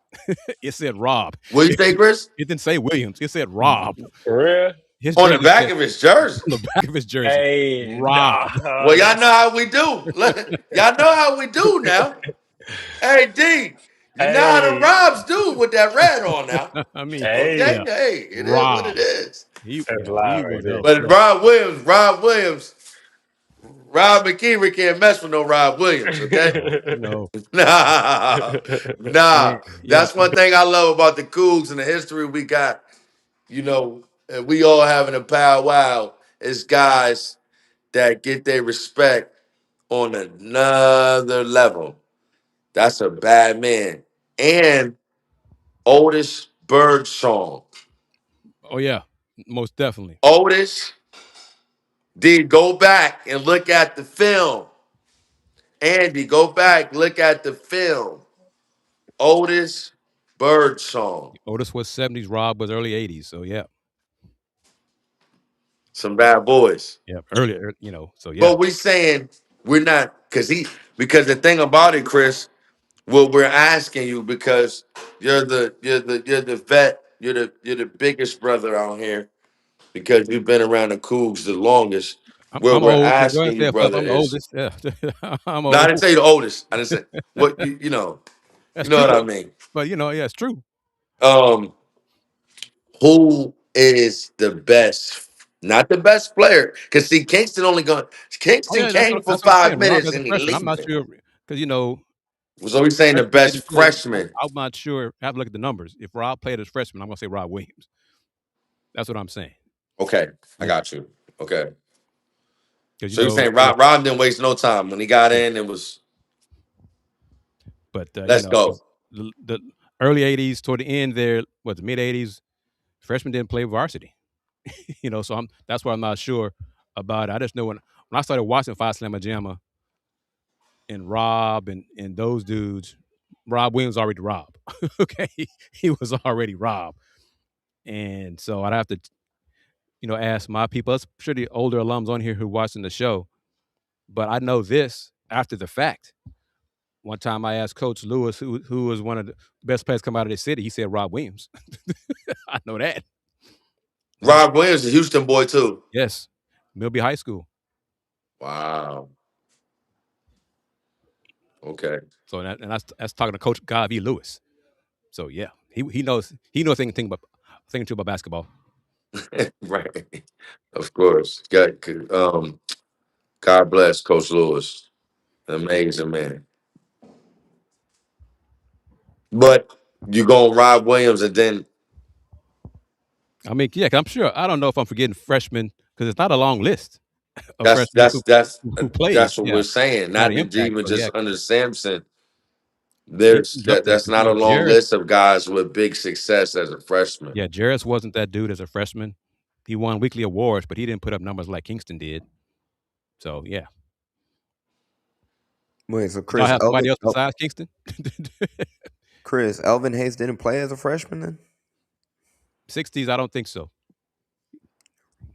A: It said Rob.
H: What you say, Chris?
A: It didn't say Williams. It said Rob.
G: For real?
A: His
H: On the
A: jersey
H: back
A: said
H: of his jersey.
A: on the back of his jersey,
G: Hey,
A: Rob.
H: Well, y'all know
G: that's
H: how we do. Y'all know how we do now. Hey, D, you know how the
G: hey,
H: Robs do with that red on now.
A: I mean,
H: Okay,
G: hey,
A: yeah,
H: hey, it is what it
A: Rob.
H: is.
G: that's
A: He
G: loud right
A: was
G: there.
H: But Rob McKiver can't mess with no Rob Williams, okay?
A: you know,
H: Nah, nah.
A: and yeah,
H: That's one thing I love about the Cougs and the history we got. We all having a powwow is guys that get their respect on another level. That's a bad man. And Otis Birdsong.
A: oh yeah, most definitely.
H: Otis did go back and look at the film. Andy, go back, look at the film. Otis Birdsong.
A: Otis was 70s, Rob was early 80s. So yeah,
H: Some bad boys.
A: earlier, so yeah.
H: But we saying we're not because the thing about it, Chris, what we're asking you because you're the vet, you're the biggest brother out here because you've been around the Cougs the longest. What
A: I'm
H: we're
A: old. Go ahead
H: asking
A: and
H: you,
A: say it, Fluff.
H: brother,
A: I'm the
H: is
A: oldest. Yeah, I'm
H: no, I
A: old.
H: didn't say you the oldest. I didn't say what you
A: That's
H: know
A: true
H: what I
A: though.
H: mean.
A: But yeah, it's true.
H: Um, who is the best? Not the best player, because see,
A: Oh
H: Kingston
A: yeah, that's
H: came
A: what
H: for
A: I'm saying.
H: five
A: Rob
H: minutes
A: as a
H: and he
A: freshman, I'm not
H: leaving.
A: sure because
H: So he's saying the
A: freshman
H: best
A: didn't play.
H: freshman.
A: I'm not sure. I have to look at the numbers. If Rob played as freshman, I'm gonna say Rob Williams. That's what I'm saying.
H: Okay, I
A: Yeah,
H: got you. Okay.
A: because
H: So you're saying Rob didn't waste no time. When he got
A: yeah.
H: in, it was
A: But
H: let's go.
A: the early '80s toward the end there, what the mid '80s, freshmen didn't play varsity. So that's why I'm not sure about it. I just know when I started watching Five Slamma Jamma and Rob and those dudes, Rob Williams already Rob. Okay, he was already Rob, and so I'd have to ask my people. I'm sure the older alums on here who watching the show, but I know this after the fact. One time I asked Coach Lewis, who was one of the best players come out of the city, he said Rob Williams. I know that. So
H: Rob Williams, a Houston boy too.
A: yes, Milby High School.
H: Wow. Okay.
A: So and that's talking to Coach Guy V. Lewis. So yeah, he knows thing too about basketball.
H: Right. Of course. God bless Coach Lewis. Amazing man. But you go Rob Williams and then
A: I mean, yeah, 'cause I'm sure. I don't know if I'm forgetting freshmen because it's not a long list of
H: that's
A: freshmen
H: that's that's
A: who played.
H: that's what
A: Yeah,
H: we're saying.
A: had
H: Not
A: an impact.
H: even
A: So yeah,
H: just under Sampson.
A: Kingston's up there
H: That's
A: because
H: not a long list of guys with big success as a freshman.
A: yeah, Jarris wasn't that dude as a freshman. He won weekly awards, but he didn't put up numbers like Kingston did. So yeah,
F: Wait, so
A: Did y'all have somebody else besides Kingston?
F: Elvin Hayes didn't play as a freshman then?
A: 60s, I don't think so.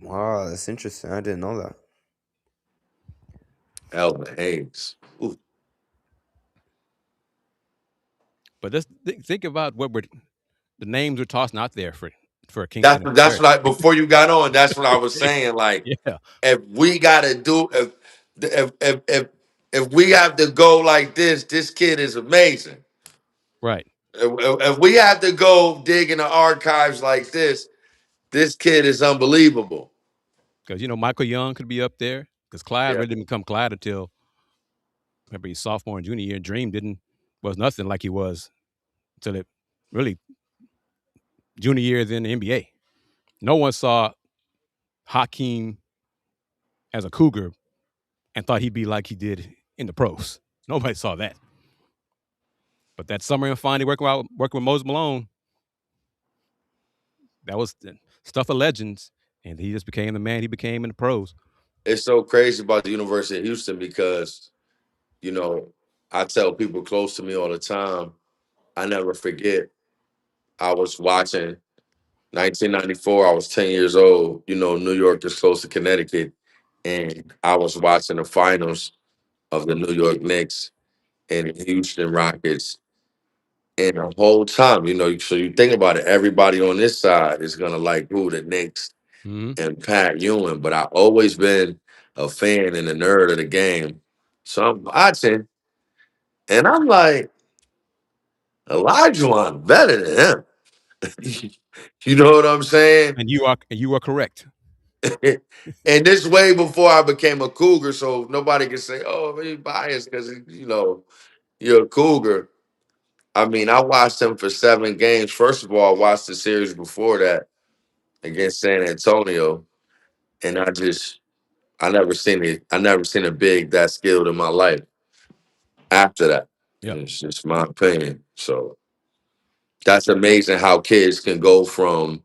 F: Wow, that's interesting. I didn't know that.
H: Elvin Hayes. Ooh.
A: But let's think about what the names we're tossing out there for Kingston.
H: That's what before you got on, that's what I was saying. Like,
A: Yeah,
H: if we gotta do if we have to go like this kid is amazing.
A: right.
H: If we have to go dig in the archives like this kid is unbelievable.
A: Because Michael Young could be up there. Because Clyde
H: Yeah.
A: really didn't become Clyde until maybe sophomore and junior year. Dream was nothing like he was until it really junior year in the NBA. No one saw Hakeem as a Cougar and thought he'd be like he did in the pros. Nobody saw that. But that summer in Findy working with Moses Malone, that was the stuff of legends, and he just became the man he became in the pros.
H: It's so crazy about the University of Houston because, I tell people close to me all the time, I never forget. I was watching 1994. I was 10 years old. New York is close to Connecticut. And I was watching the finals of the New York Knicks and Houston Rockets. And the whole time, so you think about it, everybody on this side is going to like who the Knicks
A: Mm-hmm.
H: and Pat Ewing. But I've always been a fan and a nerd of the game. So I'm watching, and I'm like, Elijah better than him. You know what I'm saying?
A: And you are correct.
H: And this way before I became a Cougar, so nobody can say, "Oh, he's biased because you're a Cougar." I mean, I watched him for 7 games. First of all, I watched the series before that against San Antonio, and I never seen it. I never seen a big that skilled in my life. After that,
A: Yeah.
H: it's just my opinion. So that's amazing how kids can go from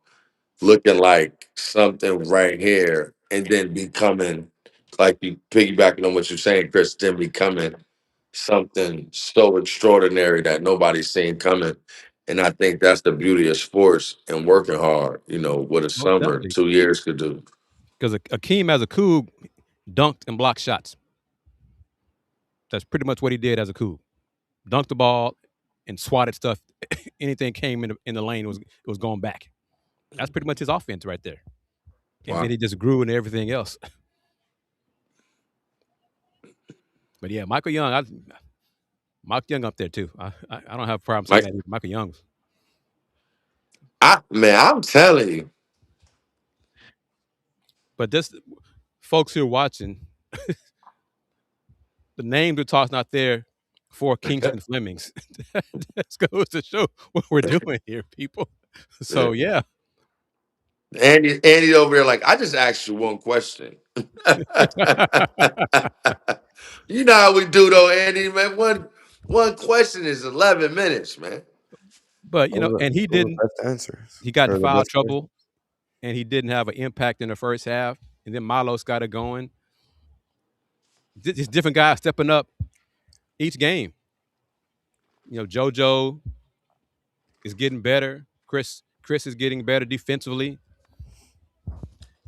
H: looking like something right here and then becoming, like you piggybacking on what you're saying, Kris, then becoming something so extraordinary that nobody's seen coming. And I think that's the beauty of sports and working hard, what a
A: Most
H: summer,
A: definitely.
H: 2 years could do.
A: Because Akeem as a Coug dunked and blocked shots. That's pretty much what he did as a Coug. Dunked the ball and swatted stuff. Anything came in the lane, it was going back. That's pretty much his offense right there. And
H: Wow.
A: then he just grew into everything else. But yeah, Michael Young, Mike Young up there too. I don't have a problem saying that. Michael Young.
H: I'm telling you.
A: But this folks who are watching, the names we're tossing out there for Kingston Flemings. That goes to show what we're doing here, people. So yeah.
H: Andy over there, like, I just asked you one question. You know how we do though, Andy, man. One question is 11 minutes, man.
A: But and he didn't.
F: Best answers.
A: He got in
F: Or the
A: foul
F: best
A: trouble, and he didn't have an impact in the first half. And then Milos got it going. These different guys stepping up each game. JoJo is getting better. Kris is getting better defensively.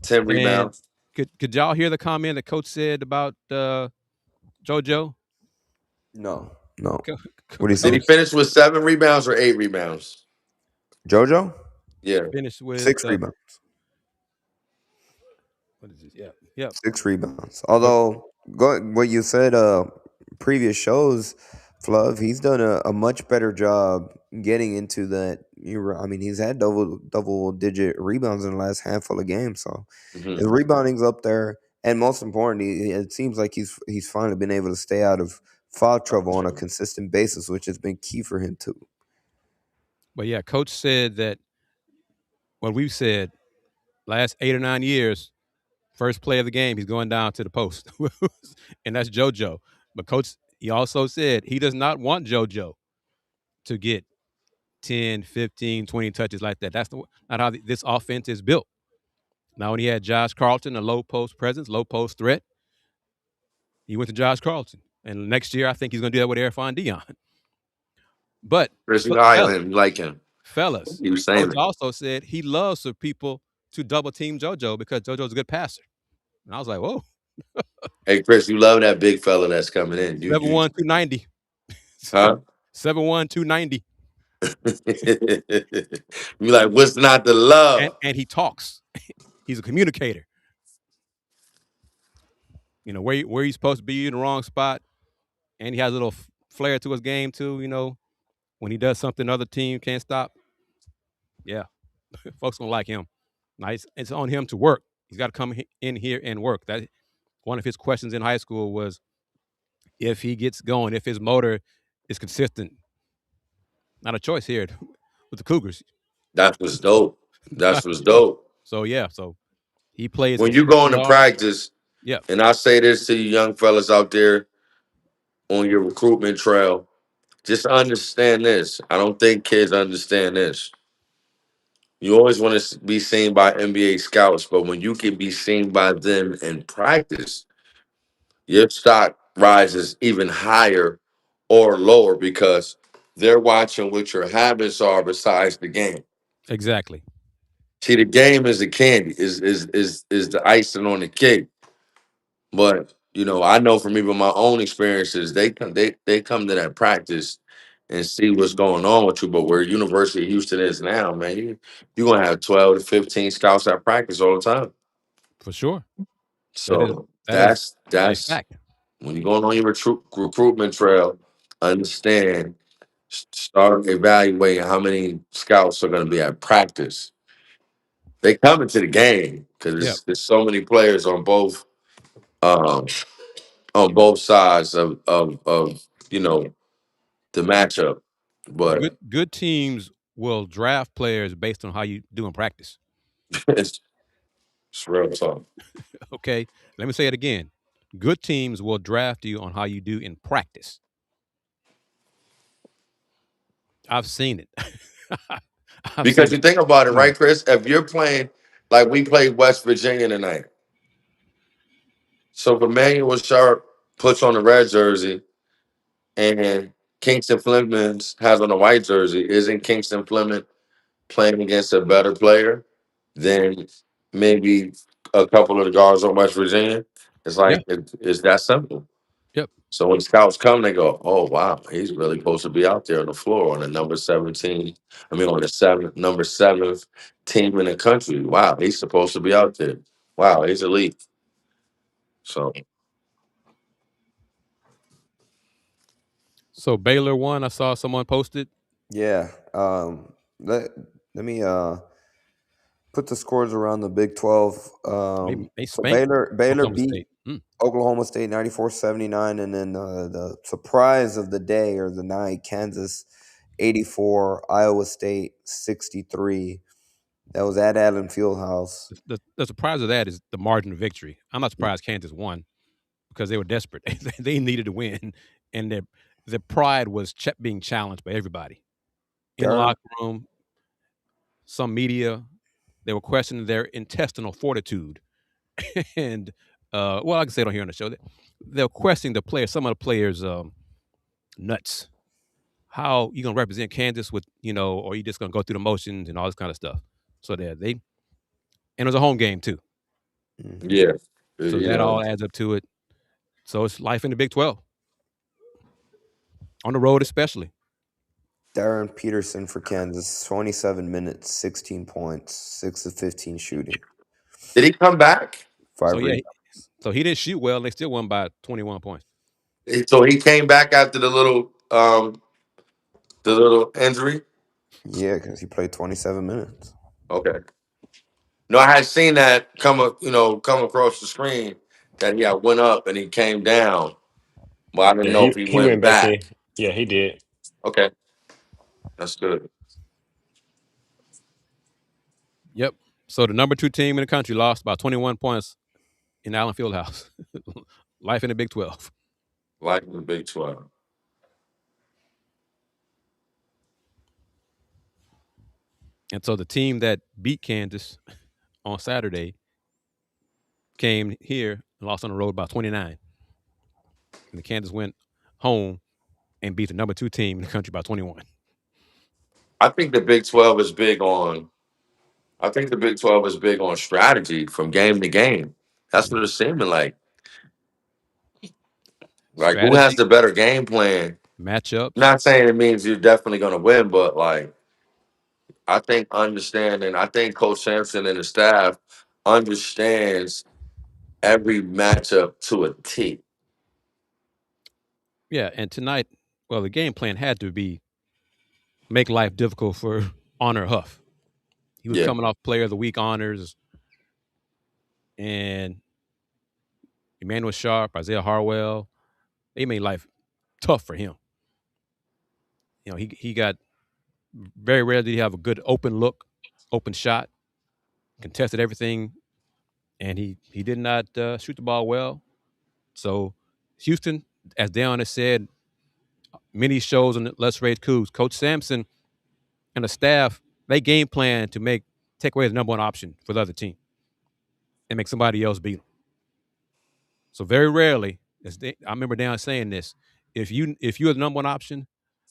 H: 10 rebounds.
A: And could y'all hear the comment that Coach said about JoJo?
F: No. What
H: do you say? Did he finish with 7 rebounds or 8 rebounds?
F: JoJo?
H: Yeah.
A: Finished with
F: 6 rebounds.
A: What is this? Yeah.
F: 6 rebounds. Although, what you said, previous shows, Fluff, he's done a much better job getting into that. He's had double digit rebounds in the last handful of games. So his rebounding's up there, and most importantly, it seems like he's finally been able to stay out of foul trouble on a consistent basis, which has been key for him too.
A: But yeah, Coach said that what we've said last 8 or 9 years. First play of the game, he's going down to the post. And that's JoJo. But Coach, he also said he does not want JoJo to get 10, 15, 20 touches like that. That's not how this offense is built. Now, when he had Josh Carlton, a low post presence, low post threat, he went to Josh Carlton. And next year, I think he's going to do that with Erfan Dion. But
H: Chris, you high on
A: fellas,
H: him. You like him.
A: fellas,
H: You
A: Coach
H: saying it.
A: also said he loves for people to double team JoJo because JoJo's a good passer. And I was like, whoa,
H: Hey, Chris, you love that big fella that's coming in. You
A: 7'1", 290.
H: huh?
A: 7'1", 290.
H: You like, what's not the love?
A: And he talks. He's a communicator. You know, where he's supposed to be in the wrong spot. And he has a little flair to his game, too, you know. When he does something other team can't stop, yeah, folks gonna like him. Nice. It's on him to work. He's got to come in here and work. That one of his questions in high school was if he gets going, if his motor is consistent. Not a choice here with the Cougars.
H: That was dope. That was dope.
A: So yeah, so he plays
H: When you go
A: extremely
H: into
A: hard.
H: practice,
A: Yeah,
H: and I say this to you young fellas out there on your recruitment trail, just understand this. I don't think kids understand this. You always want to be seen by NBA scouts, but when you can be seen by them in practice, your stock rises even higher or lower because they're watching what your habits are besides the game.
A: exactly.
H: See, the game is the candy, is the icing on the cake. But I know from even my own experiences, they come to that practice and see what's going on with you. But where University of Houston is now, man, you're gonna have 12 to 15 scouts at practice all the time.
A: For sure. That is
H: So
A: that is a
H: that's
A: fact.
H: when you're going on your recruitment trail, understand, start evaluating how many scouts are going to be at practice. They come into the game because
A: Yeah.
H: there's so many players um, on both sides of the matchup. But
A: Good teams will draft players based on how you do in practice.
H: it's, it's real talk.
A: Okay. Let me say it again. Good teams will draft you on how you do in practice. I've seen it. I've
H: Because
A: seen
H: you
A: it.
H: think about it,
A: Mm.
H: right, Chris? If you're playing like we played West Virginia tonight, so if Emmanuel Sharp puts on the red jersey and Kingston Fleming has on a white jersey, isn't Kingston Fleming playing against a better player than maybe a couple of the guards on West Virginia? It's
A: Yeah.
H: like it's that simple.
A: Yep.
H: So when scouts come, they go, "Oh wow, he's really supposed to be out there on the floor on the number 17. I mean, on the number seventh team in the country. Wow, he's supposed to be out there. Wow, he's elite." So
A: So Baylor won. I saw someone posted.
F: Yeah. Let me put the scores around the Big 12.
A: They
F: So
A: spanked
F: Baylor
A: Oklahoma
F: beat
A: State. Mm.
F: Oklahoma State 94-79, and then the surprise of the day or the night, Kansas 84, Iowa State 63. That was at Allen Fieldhouse.
A: The surprise of that is the margin of victory. I'm not surprised Kansas won because they were desperate. They needed to win, and their pride was being challenged by everybody in the
F: Darren,
A: locker room. Some media, they were questioning their intestinal fortitude, and well, I can say it on here on the show. They're questioning the players. Some of the players' nuts. How you gonna represent Kansas with or you just gonna go through the motions and all this kind of stuff? So and it was a home game too.
F: mhm.
H: yeah,
A: So that all adds up to it. So it's life in the Big 12 on the road, especially.
F: Darren Peterson for Kansas, 27 minutes, 16 points, 6 of 15 shooting,
H: did he come back?
F: 5
A: So yeah,
F: rebounds.
A: so he didn't shoot well. They still won by 21 points.
H: So he came back after the little injury.
F: Yeah, because he played 27 minutes.
H: Okay. No, I had seen that come across the screen that went up and he came down, but I didn't
G: Yeah,
H: know if
G: he
H: he
G: he went
H: went
G: back in.
H: back.
G: Yeah, he did.
H: Okay, that's good.
A: Yep. So the number 2 team in the country lost by 21 points in Allen Fieldhouse. Life in the Big 12.
H: Like the Big 12.
A: And so the team that beat Kansas on Saturday came here and lost on the road by 29. And the Kansas went home and beat the number 2 team in the country by 21.
H: I think the Big 12 is big on. I think the Big 12 is big on strategy from game to game. That's what it's seeming like. Like, who has
A: Strategy,
H: the better game plan?
A: matchups.
H: Not saying it means you're definitely going to win, but like, I think understanding. I think Coach Sampson and the staff understands every matchup to a T.
A: Yeah, and tonight, well, the game plan had to be make life difficult for Honor Huff. He was
H: Yeah,
A: coming off Player of the Week honors, and Emmanuel Sharp, Isaiah Harwell, they made life tough for him. You know, he got very rarely did he have a good open look, open shot, contested everything, and he did not shoot the ball well. So Houston, as Dayon has said, many shows on Let's Rage Coogs, Coach Sampson and the staff, they game plan to take away the number one option for the other team and make somebody else beat them. So very rarely, I remember Dayon saying this, if you're the number one option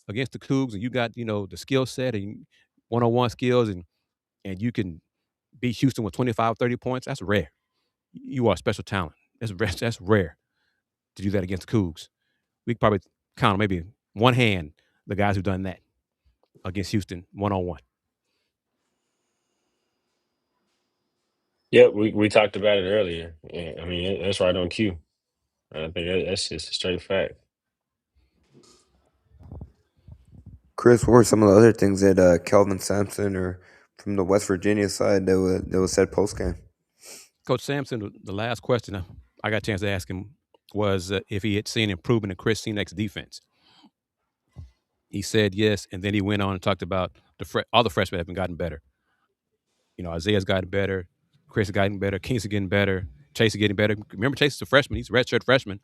A: against the Cougs and you got the skill set and one-on-one skills and you can beat Houston with 25, 30 points, that's rare. You are a special talent. That's rare to do that against the Cougs. We could probably count on maybe one hand the guys who've done that against Houston one-on-one.
G: Yeah, we talked about it earlier. Yeah, I mean, that's right on cue. I think that's just a straight fact.
F: Chris, what were some of the other things that Kelvin Sampson or from the West Virginia side that was said post game?
A: Coach Sampson, the last question I got a chance to ask him was if he had seen improvement in Chris Senek's defense. He said yes, and then he went on and talked about all the freshmen have gotten better. Isaiah's gotten better, Chris is getting better, King's getting better, Chase is getting better. Remember, Chase is a freshman; he's a redshirt freshman.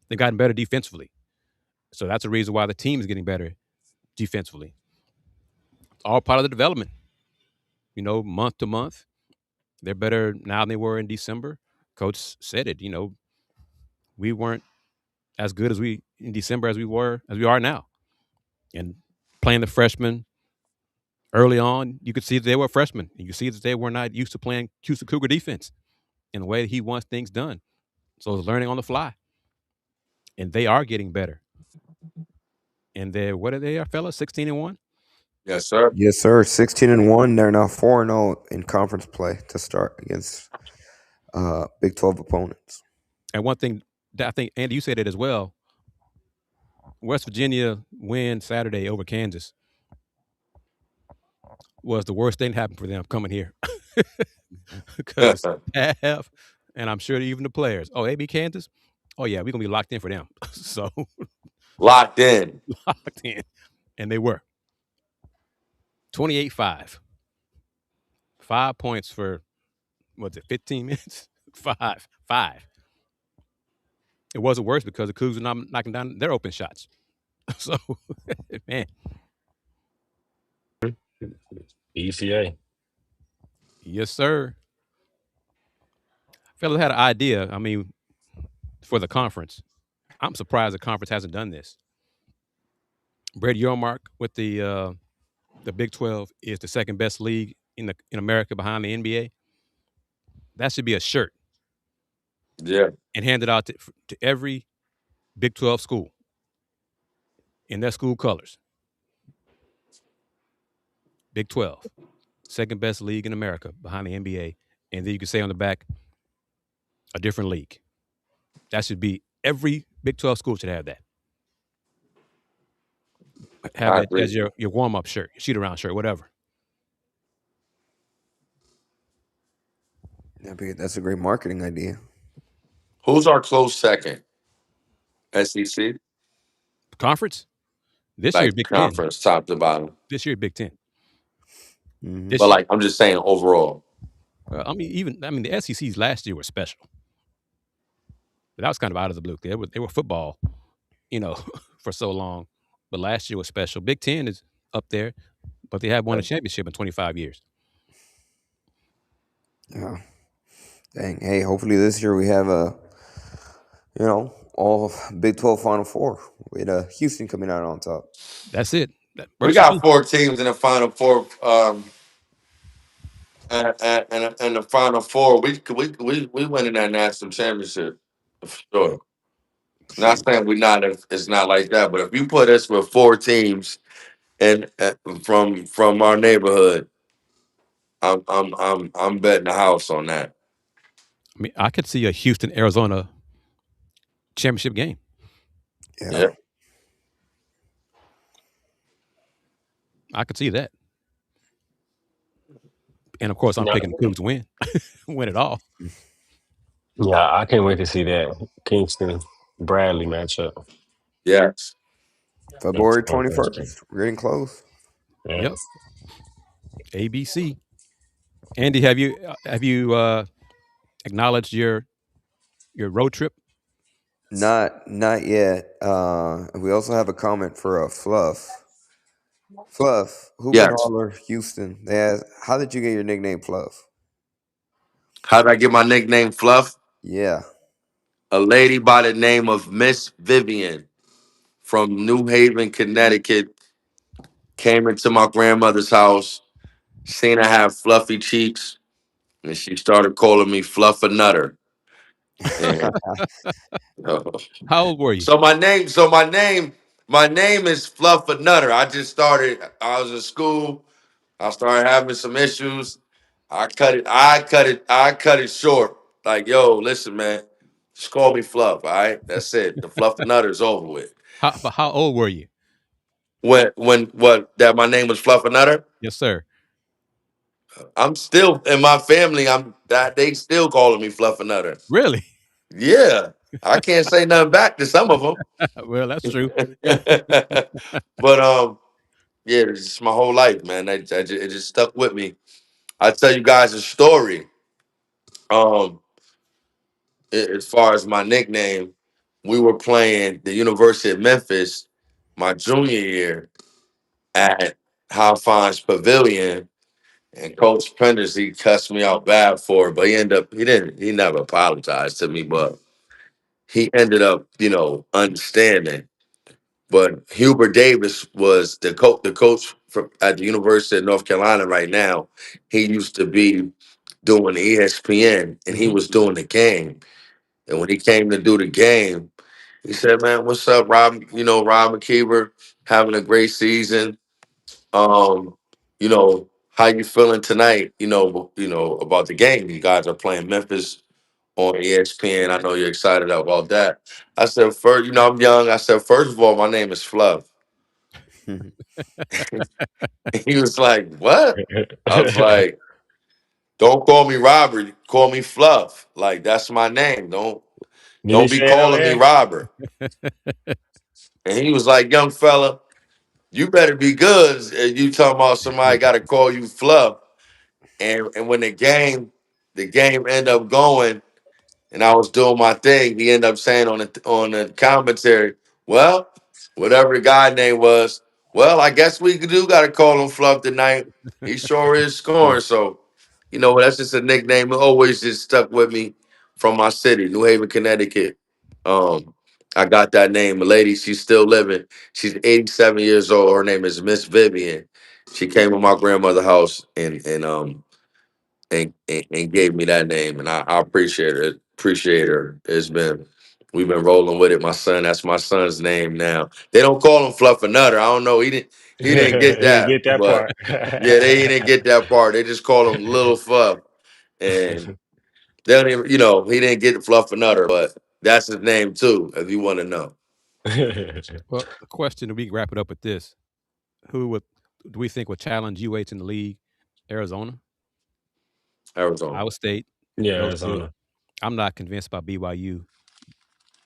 A: They've gotten better defensively, so that's the reason why the team is getting better defensively. It's all part of the development. Month to month, they're better now than they were in December. Coach said it. We weren't as good in December as we are now. And playing the freshmen early on, you could see that they were freshmen. And you see that they were not used to playing Houston Cougar defense in the way that he wants things done. So it's learning on the fly. And they are getting better. And what are they, fellas? 16-1?
H: yes, sir.
F: Yes, sir. 16-1. They're now 4-0 in conference play to start against Big 12 opponents.
A: And one thing that I think, Andy, you said it as well. West Virginia win Saturday over Kansas was the worst thing that happened for them coming here. Because staff, and I'm sure even the players, they beat Kansas? Oh, yeah, we're going to be locked in for them. So
H: Locked in.
A: locked in. And they were. 28-5. 5 points for, 15 minutes? Five. It wasn't worse because the Cougs were not knocking down their open shots. So, man.
G: ECA.
A: Yes, sir. Fellas had an idea, for the conference. I'm surprised the conference hasn't done this. Brett Yormark with the Big 12 is the second best league in America behind the NBA. That should be a shirt.
H: Yeah.
A: And handed out to every Big 12 school in their school colors. Big 12, second best league in America behind the NBA. And then you can say on the back, a different league. That should be every Big 12 school should have that. Have that as your warm-up shirt, your shoot-around shirt, whatever.
F: That's a great marketing idea.
H: Who's our close second? SEC?
A: Conference? This
H: Like
A: year, Big
H: conference, 10. Top to bottom.
A: This year, Big 10.
F: Mm-hmm.
H: But like, I'm just saying overall.
A: The SEC's last year was special. But that was kind of out of the blue. They were football, for so long. But last year was special. Big 10 is up there, but they have won a championship in 25 years.
F: Yeah. Dang. Hey, hopefully this year we have all Big 12 Final Four with Houston coming out on top.
A: That's it.
H: We
A: Versus
H: got
A: me.
H: 4 teams in the Final Four. And the Final Four, we winning that national championship for sure. Not saying we not. It's not like that. But if you put us with 4 teams and from our neighborhood, I'm betting the house on that.
A: I mean, I could see a Houston Arizona championship game.
F: Yeah.
H: Yeah.
A: I could see that. And of course, I'm
G: Yeah,
A: picking the Cougs to win, win it all.
G: yeah, I can't wait to see that Kingston Bradley matchup.
H: Yes.
G: That's
F: February
G: gonna be interesting.
F: 21st. We're getting close.
G: Yeah.
A: Yep. ABC. Andy, have you acknowledged your road trip?
F: Not yet. We also have a comment for Fluff. Fluff, Hooper
H: Yes.
F: Holler, Houston. They asked, how did you get your nickname Fluff?
H: How did I get my nickname Fluff?
F: Yeah.
H: A lady by the name of Miss Vivian from New Haven, Connecticut, came into my grandmother's house, seen I have fluffy cheeks, and she started calling me Fluff a Nutter. And
A: How old were you?
H: so my name is Fluff a Nutter. I just started. I was in school. I started having some issues. I cut it short. Like, yo, listen, man, just call me Fluff. All right, that's it. The Fluff a Nutter is over with.
A: But how old were you?
H: When what that my name was Fluff a Nutter?
A: Yes, sir.
H: I'm still in my family. I'm that they still calling me Fluff a Nutter.
A: Really?
H: Yeah, I can't say nothing back to some of them.
A: Well, that's true.
H: But yeah, it's just my whole life, man. It just stuck with me. I tell you guys a story. Um, as far as my nickname, we were playing the University of Memphis my junior year at High Fines Pavilion, and Coach Penders he cussed me out bad for it, but he never apologized to me, but he ended up understanding. But Hubert Davis was the coach at the University of North Carolina right now. He used to be doing ESPN, and he
A: Hmm.
H: was doing the game. And when he came to do the game, he said, "Man, what's up, Rob? Rob McKiver having a great season. Um, how you feeling tonight? About the game. You guys are playing Memphis on ESPN. I know you're excited about that." I said, first, I'm young. I said, first of all, my name is Fluff. He was like, "What?" I was like, "Don't call me Robert. Call me Fluff. Like that's my name.
G: Did he
H: Don't be
G: say it on
H: calling me
G: air?
H: Robert." And he was like, "Young fella, you better be good. You talking about somebody got to call you Fluff." And when the game ended up going, and I was doing my thing, he ended up saying on the commentary, "Well, whatever the guy name was, well, I guess we do got to call him Fluff tonight. He sure is scoring." So, that's just a nickname. It always just stuck with me from my city, New Haven, Connecticut. Um, I got that name. A lady, she's still living. She's 87 years old. Her name is Miss Vivian. She came to my grandmother's house and gave me that name, and I appreciate it. Appreciate her. We've been rolling with it. That's my son's name now. They don't call him Fluff and Nutter. I don't know. He didn't
G: He
H: get
G: didn't
H: that,
G: get that
H: but
G: part.
H: yeah, they didn't get that part. They just call him Little Fluff, and they don't even he didn't get the Fluff and Nutter, but that's his name too. If you want to know,
A: Well, the question, we can wrap it up with this. Who do we think would challenge UH in the league? Arizona,
H: Arizona.
A: Iowa State,
G: Yeah,
A: those two.
G: Arizona.
A: I'm not convinced by BYU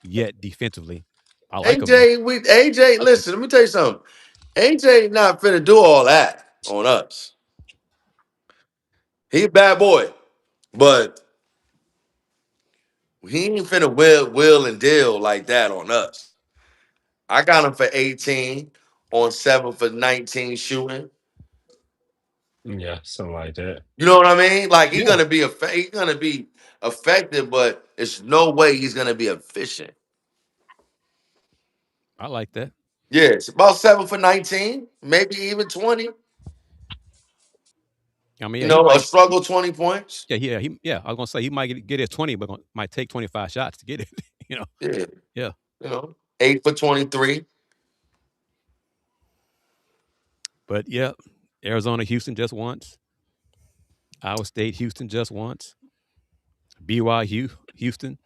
A: yet defensively. I like them though.
H: AJ, listen, let me tell you something. AJ not finna do all that on us. He a bad boy, but he ain't finna will and deal like that on us. I got him for 18 on 7 for 19 shooting.
G: Yeah, something like that.
H: You know what I mean? Like
A: Yeah.
H: he's gonna be effective, but there's no way he's gonna be efficient.
A: I like that.
H: Yeah, it's about 7 for 19, maybe even 20.
A: I mean,
H: You
A: yeah, he
H: know, a
A: might.
H: struggle 20 points.
A: Yeah. I was gonna say he might get his 20, but might take 25 shots to get it. you know.
H: Yeah,
A: Yeah.
H: 8 for 23.
A: But yeah, Arizona, Houston just once. Iowa State, Houston just once. BYU, Houston,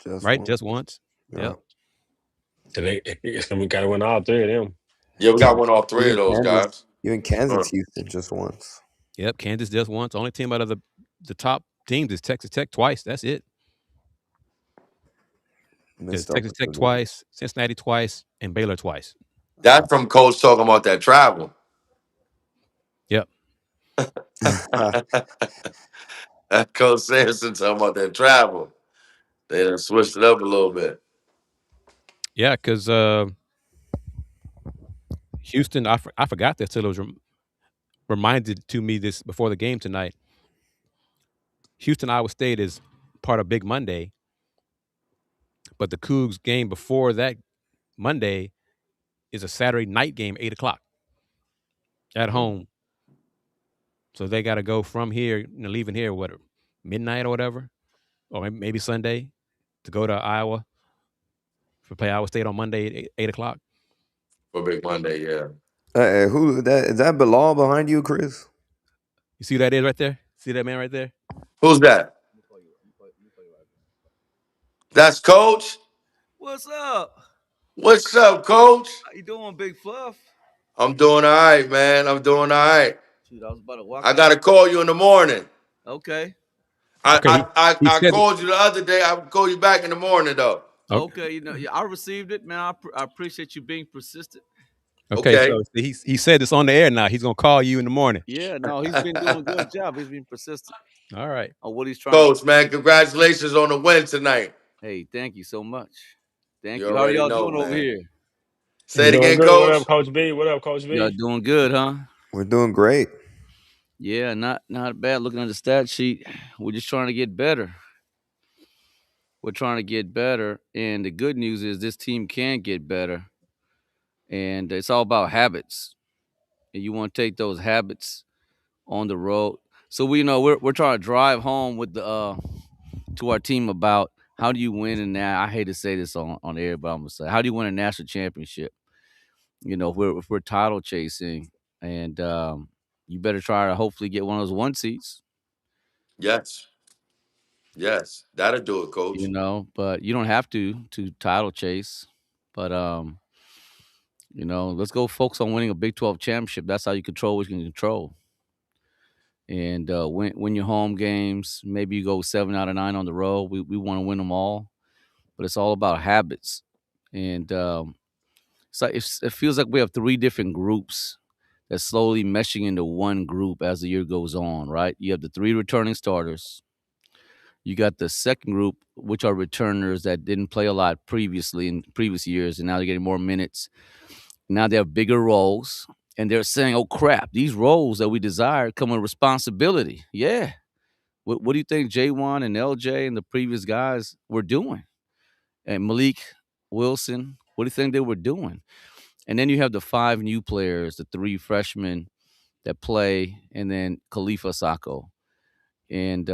F: Just
A: right?
F: one.
A: Just once.
F: Yeah.
A: Yep.
G: Today, we got to win all three of them.
H: Yeah, we got
F: Can-
H: one all three of
F: even
H: those
F: Kansas,
H: guys.
F: even
H: Huh.
F: Kansas, Houston just once.
A: Yep. Kansas just once. Only team out of the top teams is Texas Tech twice. That's it. Because
F: Missed
A: Texas Tech
F: opportunity.
A: twice, Cincinnati twice, and Baylor twice.
H: That's from Coach talking about that travel.
A: Yep.
H: That Coach Sampson talking about that travel. They done switched it up a little bit.
A: Yeah, because Houston, I forgot that till it was reminded to me this before the game tonight. Houston, Iowa State is part of Big Monday, but the Cougs game before that Monday is a Saturday night game, 8:00 at home. So they got to go from here, leaving here, midnight or whatever, or maybe Sunday to go to Iowa for play Iowa State on Monday at 8:00.
H: For Big Monday, yeah.
F: Who that is that Bilal behind you, Chris?
A: You see who that is right there? See that man right there?
H: Who's that? That's Coach?
I: What's up?
H: What's up, Coach?
I: How you doing, Big Fluff?
H: I'm doing all right, man. I'm doing all right.
I: Shoot, I was about to walk
H: I
I: out.
H: gotta call you in the morning.
I: Okay.
H: I
A: Okay,
H: I I,
A: he
H: I
A: said.
H: called you the other day. I will call you back in the morning though.
A: Okay,
I: Okay, yeah, I received it, man. I appreciate you being persistent.
A: okay,
H: Okay.
A: so he said it's on the air now. He's gonna call you in the morning.
I: Yeah, no, he's been doing a good job. He's been persistent
A: All right.
I: on what he's trying to.
H: Coach, man, congratulations on the win tonight.
I: Hey, thank you so much. Thank
H: You
I: you. How are
H: already
I: y'all
H: know,
I: doing over
H: man.
I: here?
H: Say
G: We're
H: it
G: doing
H: again,
G: good. What
H: Coach.
G: up, Coach B? What up, Coach
I: Y'all
G: B?
I: doing good, huh?
F: We're doing great.
I: Yeah, not bad. Looking at the stat sheet, we're just trying to get better. We're trying to get better, and the good news is this team can get better, and it's all about habits. And you want to take those habits on the road. So we're trying to drive home with the to our team about how do you win in that. I hate to say this on air, but I'm gonna say how do you win a national championship? If we're title chasing, and you better try to hopefully get one of those one seats.
H: Yes. Yes. That'll do it, Coach.
I: But you don't have to title chase. But let's go focus on winning a Big 12 championship. That's how you control what you can control. And win your home games. Maybe you go 7 out of 9 on the road. We want to win them all, but it's all about habits. And so it feels like we have 3 different groups that's slowly meshing into one group as the year goes on, right? You have the 3 returning starters. You got the second group, which are returners that didn't play a lot previously in previous years, and now they're getting more minutes. Now they have bigger roles, and they're saying, "Oh crap, these roles that we desire come with responsibility." Yeah, what do you think J1 and LJ and the previous guys were doing? And Malik Wilson, what do you think they were doing? And then you have the 5 new players, the 3 freshmen that play, and then Khalifa Sacco. And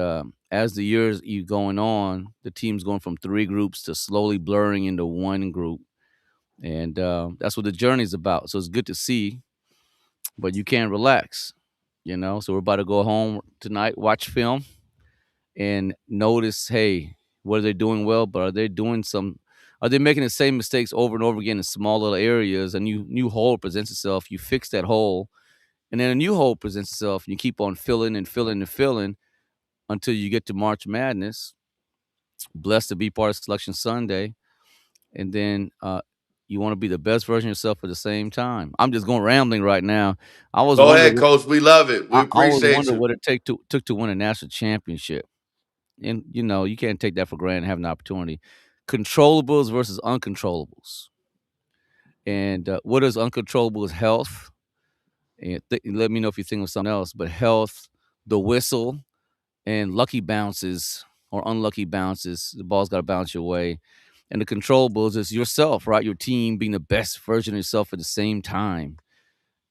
I: as the years you going on, the team's going from 3 groups to slowly blurring into one group. And that's what the journey's about. So it's good to see, but you can't relax, So we're about to go home tonight, watch film, and notice, hey, what are they doing well? But are they making the same mistakes over and over again in small little areas? A new hole presents itself. You fix that hole, and then a new hole presents itself, and you keep on filling and filling and filling until you get to March Madness. Blessed to be part of Selection Sunday, and then you want to be the best version of yourself at the same time. I'm just going rambling right now. I was
H: Go
I: wondering.
H: ahead, Coach. We love it. We
I: I always
H: appreciate
I: wonder
H: you.
I: what it took to win a national championship. And you can't take that for granted and have an opportunity. Controllables versus uncontrollables. And what is uncontrollable is health. And let me know if you think of something else. But health, the whistle, and lucky bounces or unlucky bounces. The ball's got to bounce your way. And the controllables is yourself, right? Your team being the best version of yourself at the same time,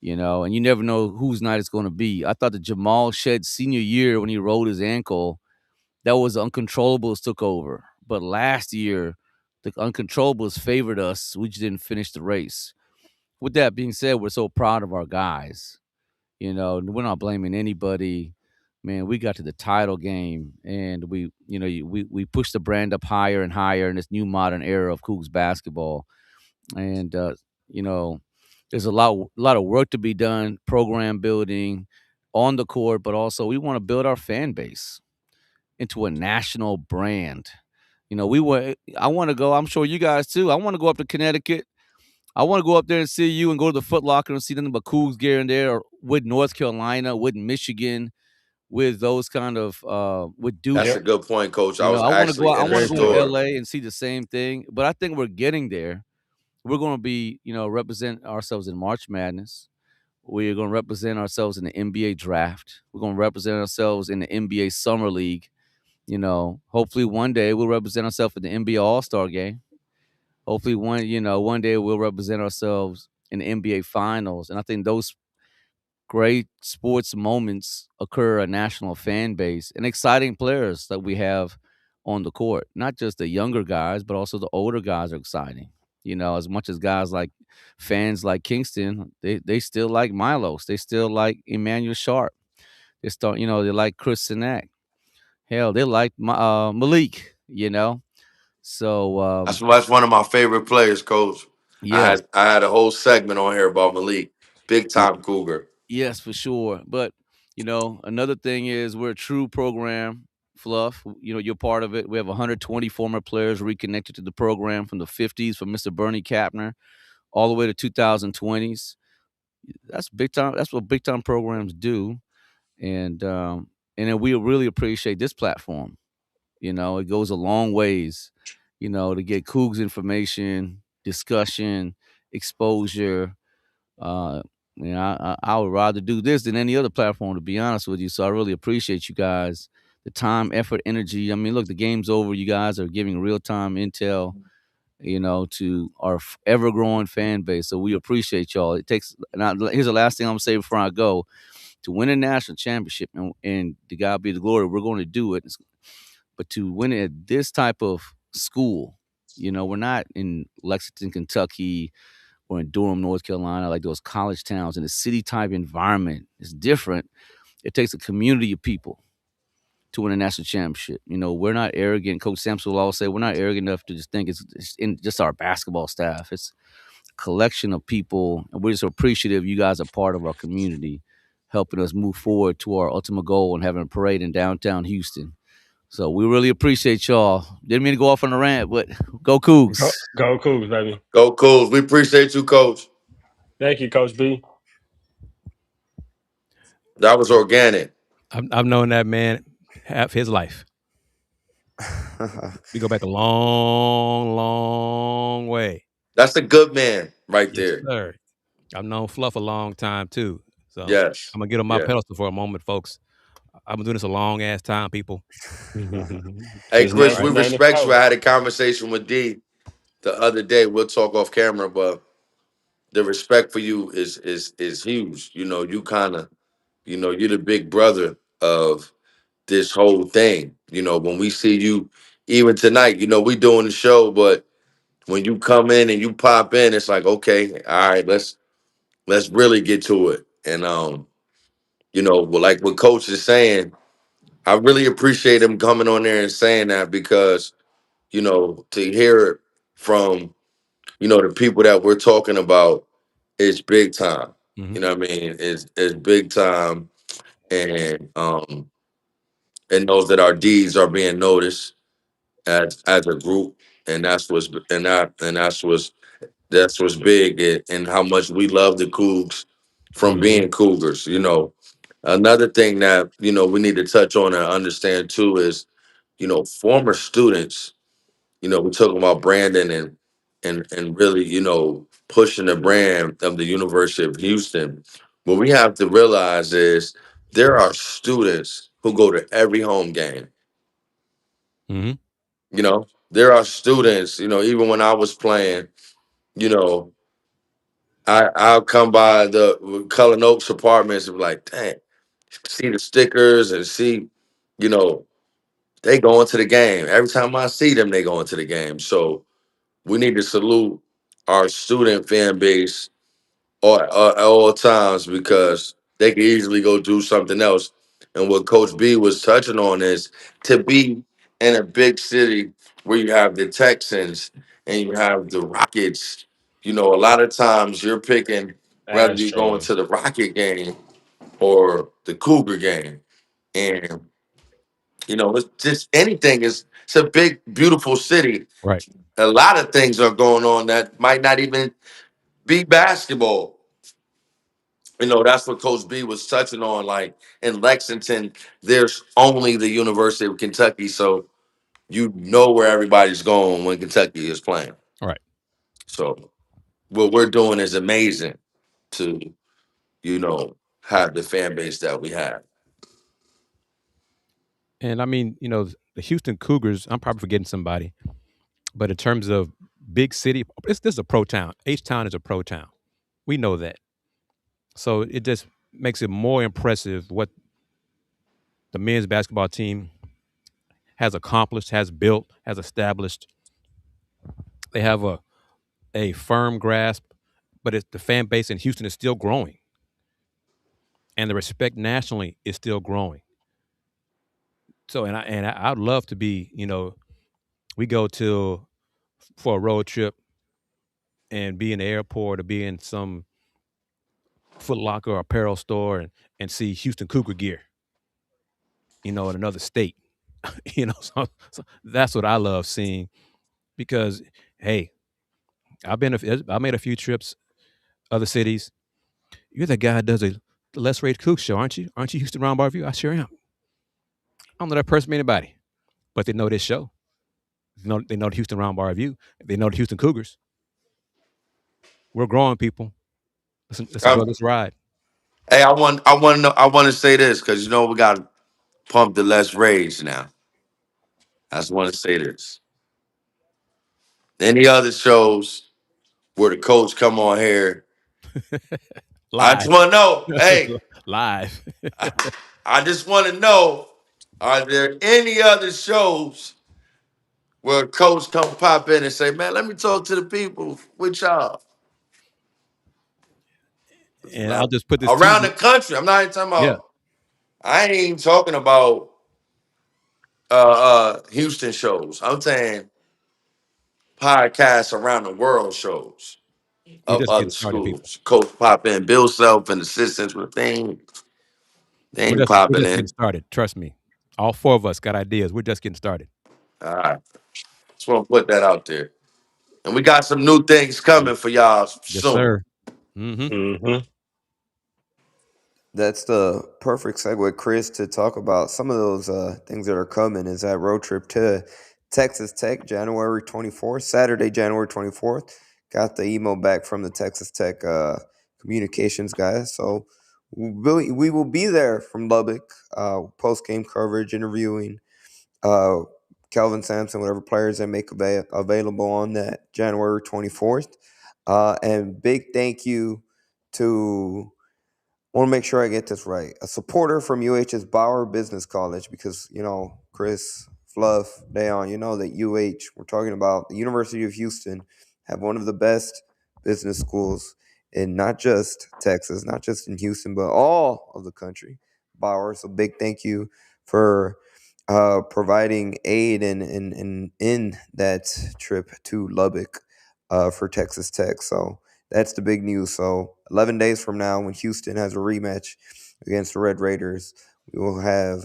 I: and you never know whose night it's going to be. I thought the Jamal Shed senior year when he rolled his ankle, that was the uncontrollables took over. But last year, the uncontrollables favored us. We just didn't finish the race. With that being said, we're so proud of our guys. We're not blaming anybody. Man, we got to the title game and we pushed the brand up higher and higher in this new modern era of Cougs basketball. And you know, there's a lot of work to be done, program building on the court, but also we want to build our fan base into a national brand. I want to go. I'm sure you guys too. I want to go up to Connecticut. I want to go up there and see you and go to the Foot Locker and see nothing but Cougs gear in there, or with North Carolina, with Michigan, with those kind of with Duke.
H: That's a
G: Yep.
H: good point, Coach. I was
I: I want to go.
H: actually
I: I
H: in the
I: want
G: Very
I: to go to
G: true.
H: store.
I: LA and see the same thing. But I think we're getting there. We're going to be, represent ourselves in March Madness. We're going to represent ourselves in the NBA draft. We're going to represent ourselves in the NBA Summer League. Hopefully one day we'll represent ourselves in the NBA All-Star game. Hopefully one day we'll represent ourselves in the NBA Finals. And I think those great sports moments occur a national fan base and exciting players that we have on the court. Not just the younger guys, but also the older guys are exciting. As much as guys like fans like Kingston, they still like Milos. They still like Emmanuel Sharp. They like Chris Sinak. Hell, they like Malik. So
H: That's one of my favorite players, Coach. I
I: yeah,
H: had I had a whole segment on here about Malik, big
I: y-
H: time Cougar.
I: yes, for sure. But another thing is we're a true program. Fluff, you're part of it. We have 120 former players reconnected to the program from the 50s, from Mr. Bernie Kapner all the way to 2020s. That's big time. That's what big time programs do, and then we really appreciate this platform. It goes a long ways, to get Cougs information, discussion, exposure. Uh, I would rather do this than any other platform, to be honest with you. So I really appreciate you guys, the time, effort, energy. I mean, look, the game's over. You guys are giving real time intel, to our ever growing fan base. So we appreciate y'all. It takes. Here's the last thing I'm gonna say before I go. To win a national championship, and to God be the glory, we're going to do it. But to win it at this type of school, we're not in Lexington, Kentucky, or in Durham, North Carolina, like those college towns. In a city type environment, it's different. It takes a community of people to win a national championship. We're not arrogant. Coach Sampson will always say we're not arrogant enough to just think it's in just our basketball staff. It's a collection of people, and we're just appreciative you guys are part of our community, helping us move forward to our ultimate goal and having a parade in downtown Houston. So we really appreciate y'all. Didn't mean to go off on a rant, but go
G: Go,
I: Cougs.
G: go Cougs, baby.
H: Go Cougs. We appreciate you, Coach.
G: Thank you, Coach B.
H: That was organic.
A: I've known that man half his life. We go back a long, long way.
H: That's a good man right
A: Yes,
H: there.
A: sir. I've known Fluff a long time too. So
H: Yes.
A: I'm gonna get on my
H: Yeah.
A: pedestal for a moment, folks. I've been doing this a long ass time, people.
H: Hey,
G: Since
H: Chris, we respect you. I
G: 1994.
H: had a conversation with D the other day. We'll talk off camera, but the respect for you is huge. You kind of, you're the big brother of this whole thing. When we see you, even tonight, we doing the show, but when you come in and you pop in, it's like, okay, all right, let's really get to it. And well, like what Coach is saying, I really appreciate him coming on there and saying that because to hear it from the people that we're talking about, it's big time.
A: Hmm.
H: You know what I mean? It's big time, and knows that our deeds are being noticed as a group, and that's what's big, and how much we love the Cougs from
G: Hmm.
H: being Cougars. Another thing that we need to touch on and understand too is former students. We're talking about Brandon and really pushing the brand of the University of Houston. What we have to realize is there are students who go to every home game.
A: Hmm.
H: You know, there are students, even when I was playing, you know, I'll come by the Cullen Oaks apartments and be like, dang, see the stickers and see, you know, they go into the game. Every time I see them, they go into the game. So we need to salute our student fan base at all times because they could easily go do something else. And what Coach B was touching on is to be in a big city where you have the Texans and you have the Rockets. A lot of times you're picking whether you're going
G: Astros.
H: to the Rocket game or the Cougar game. And, it's just anything it's a big, beautiful city.
A: Right.
H: A lot of things are going on that might not even be basketball. That's what Coach B was touching on. Like in Lexington, there's only the University of Kentucky, so you know where everybody's going when Kentucky is playing.
A: Right.
H: So what we're doing is amazing to, have the fan base that we have.
A: And I mean, the Houston Cougars, I'm probably forgetting somebody, but in terms of big city, this is a pro town. H-Town is a pro town. We know that. So it just makes it more impressive what the men's basketball team has accomplished, has built, has established. They have a firm grasp, but the fan base in Houston is still growing, and the respect nationally is still growing. So, I'd love to be, we go to for a road trip and be in the airport or be in some Foot Locker or apparel store and see Houston Cougar gear, in another state. So that's what I love seeing because, hey, I made a few trips, other cities. You're the guy that does the Let's Rage Coogs show, aren't you? Aren't you Houston Round Bar Review? I sure am. I don't know that person from anybody, but they know this show. They know the Houston Round Bar Review. They know the Houston Cougars. We're growing, people. Let's enjoy
H: Um,
A: this ride.
H: hey, I want to say this because we got to pump the less rage now. I just want to say this. Any other shows where the coach come on here, I just
A: Live.
H: want to know. Hey,
A: Live.
H: I just want to know: are there any other shows where a coach come pop in and say, "Man, let me talk to the people with y'all
A: And I'll just put this to
H: around the
A: you.
H: country"? I'm not even talking
A: Yeah.
H: about. I ain't even talking about Houston shows. I'm saying podcasts around the world shows
A: We're
H: of
A: just getting
H: other
A: started, people.
H: schools. Coach pop in, Bill Self and assistants with they ain't
A: We're
H: popping
A: just getting
H: in.
A: started. Trust me. All four of us got ideas. We're just getting started.
H: All right, just want to put that out there. And we got some new things coming for y'all
A: Yes,
H: soon.
A: sir. Mm-hmm.
G: Mm-hmm.
F: That's the perfect segue, Chris, to talk about some of those things that are coming. Is that road trip to Texas Tech, January 24th, Saturday, January 24th. Got the email back from the Texas Tech communications guys. So we will be there from Lubbock, post game coverage, interviewing uh, Kelvin Sampson, whatever players they make available on that January 24th. And big thank you to want to make sure I get this right. A supporter from UH's Bauer Business College, because, Chris, Fluff, Dayon, that UH, we're talking about the University of Houston, have one of the best business schools in not just Texas, not just in Houston, but all of the country. Bauer, so big thank you for providing aid in that trip to Lubbock for Texas Tech. So that's the big news. So 11 days from now, when Houston has a rematch against the Red Raiders, we will have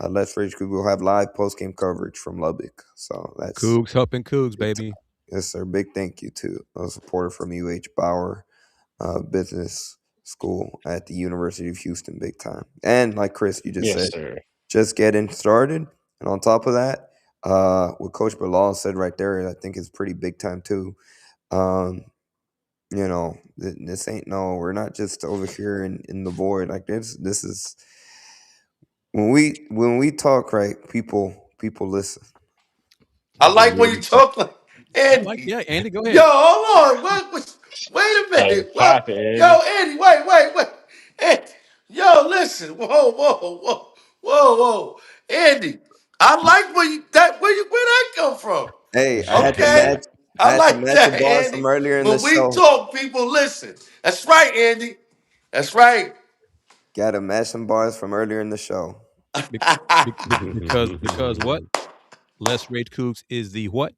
F: Let's Rage Coogs. We'll have live post game coverage from Lubbock. So that's
A: Cougs helping Cougs,
F: big
A: baby.
F: time. Yes, sir. Big thank you to a supporter from Bauer Business School at the University of Houston. Big time. And like Chris, you just
G: Yes,
F: said,
G: sir.
F: just getting started. And on top of that, what Coach Bilal said right there, I think is pretty big time too. Um, this ain't we're not just over here in the void. Like this is when we talk, right, people listen.
H: I like when you talk like
A: I like,
H: Andy.
A: yeah, Andy, go
H: Yo,
A: ahead.
H: hold on. Wait a minute. What?
G: Pop it, Andy.
H: Yo, Andy, wait. Andy, yo, listen. Whoa. Andy, I like where that come from.
F: Hey,
H: Okay.
F: I
H: I
F: had to
H: like
F: match the
H: that,
F: bars from
H: Andy.
F: earlier in the
H: When we
F: show.
H: talk, people listen. That's right, Andy. That's right.
F: Got to match some bars from earlier in the show.
A: Be- because what? Les Rage Coogs is the what?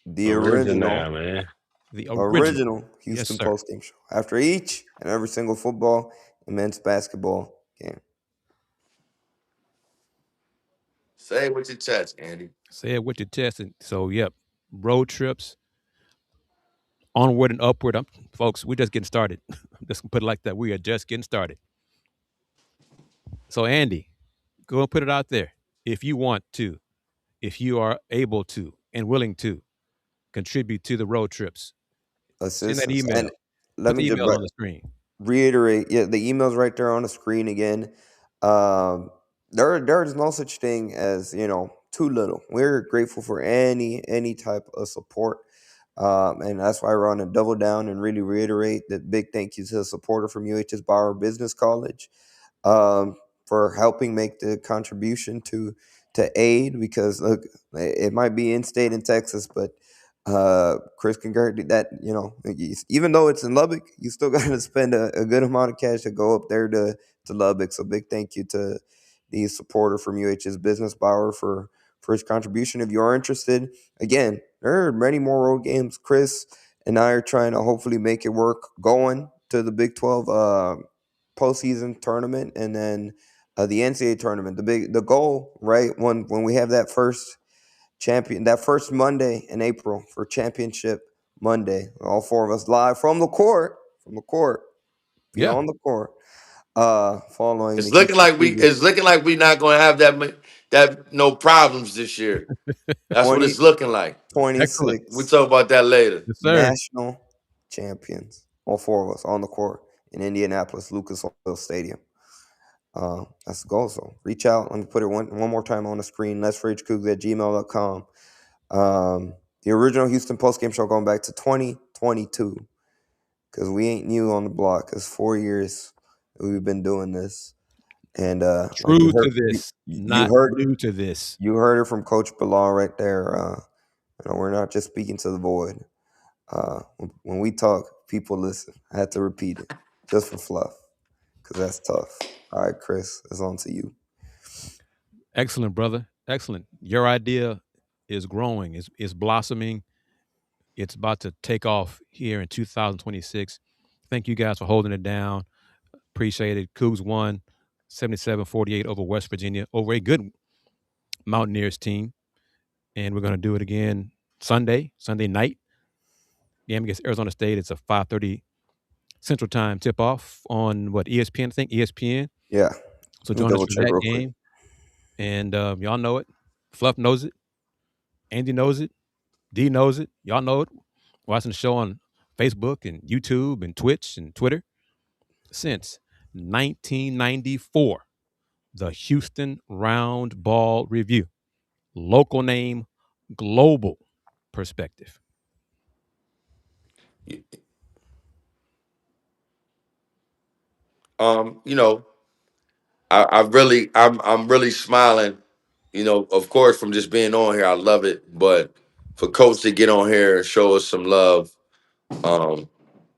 F: The
G: Original,
F: original,
G: man.
A: The original.
F: original
A: Yes,
F: Houston
A: sir.
F: postgame show. After each and every single football and men's basketball game.
H: Say it with your chest, Andy.
A: Say it with your chest. And so, yep, road trips, onward and upward. Folks, we're just getting started. Just put it like that. We are just getting started. So, Andy, go and put it out there. If you want to, if you are able to and willing to contribute to the road trips, send that
F: Assistance. And
A: email.
F: let
A: Put
F: me
A: the
F: just
A: email on the screen.
F: reiterate, yeah, the email's right there on the screen again. There's no such thing as, too little. We're grateful for any type of support. And that's why we're on to double down and really reiterate that big thank you to the supporter from UH's Bauer Business College, for helping make the contribution to aid, because look, it might be in state in Texas, but Kris Gardner, that, even though it's in Lubbock, you still got to spend a good amount of cash to go up there to Lubbock. So big thank you to the supporter from UH's Business Bauer for his contribution. If you are interested, again, there are many more road games. Kris and I are trying to hopefully make it work going to the Big 12 postseason tournament, and then the NCAA tournament. The goal, right, when we have that first Monday in April for championship Monday, all four of us live from the court, be
A: Yeah.
F: on the court, following the
H: It's looking
F: Houston
H: like
F: Cougars
H: we not gonna have that no problems this year. That's what
F: 20,
H: it's looking like.
A: Excellent.
H: We
F: 26
H: talk about that later.
A: Yes, sir.
F: national champions, all four of us on the court in Indianapolis, Lucas Oil Stadium. That's the goal. So reach out. Let me put it one more time on the screen. Let's Rage Coogs at gmail.com. The original Houston postgame show going back to 2022, because we ain't new on the block. It's 4 years that we've been doing this. And like
A: True to this, not new to this.
F: you heard it from Coach Bilal right there. We're not just speaking to the void. When we talk, people listen. I had to repeat it just for fluff, because that's tough. All right, Kris, it's on to you.
A: Excellent, brother. Excellent. Your idea is growing, is blossoming. It's about to take off here in 2026. Thank you guys for holding it down. Appreciate it. Cougs won 77-48 over West Virginia, over a good Mountaineers team. And we're going to do it again Sunday night. Game against Arizona State. It's a 5:30 Central Time tip-off on, ESPN, I think? ESPN.
F: Yeah.
A: So
F: Let me
A: join us
F: double
A: for
F: check
A: that
F: real
A: game. And y'all know it. Fluff knows it. Andy knows it. D knows it. Y'all know it. Watching the show on Facebook and YouTube and Twitch and Twitter since 1994. The Houston Round Ball Review. Local name, global perspective.
H: You know, I'm really smiling, of course, from just being on here. I love it. But for Coach to get on here and show us some love,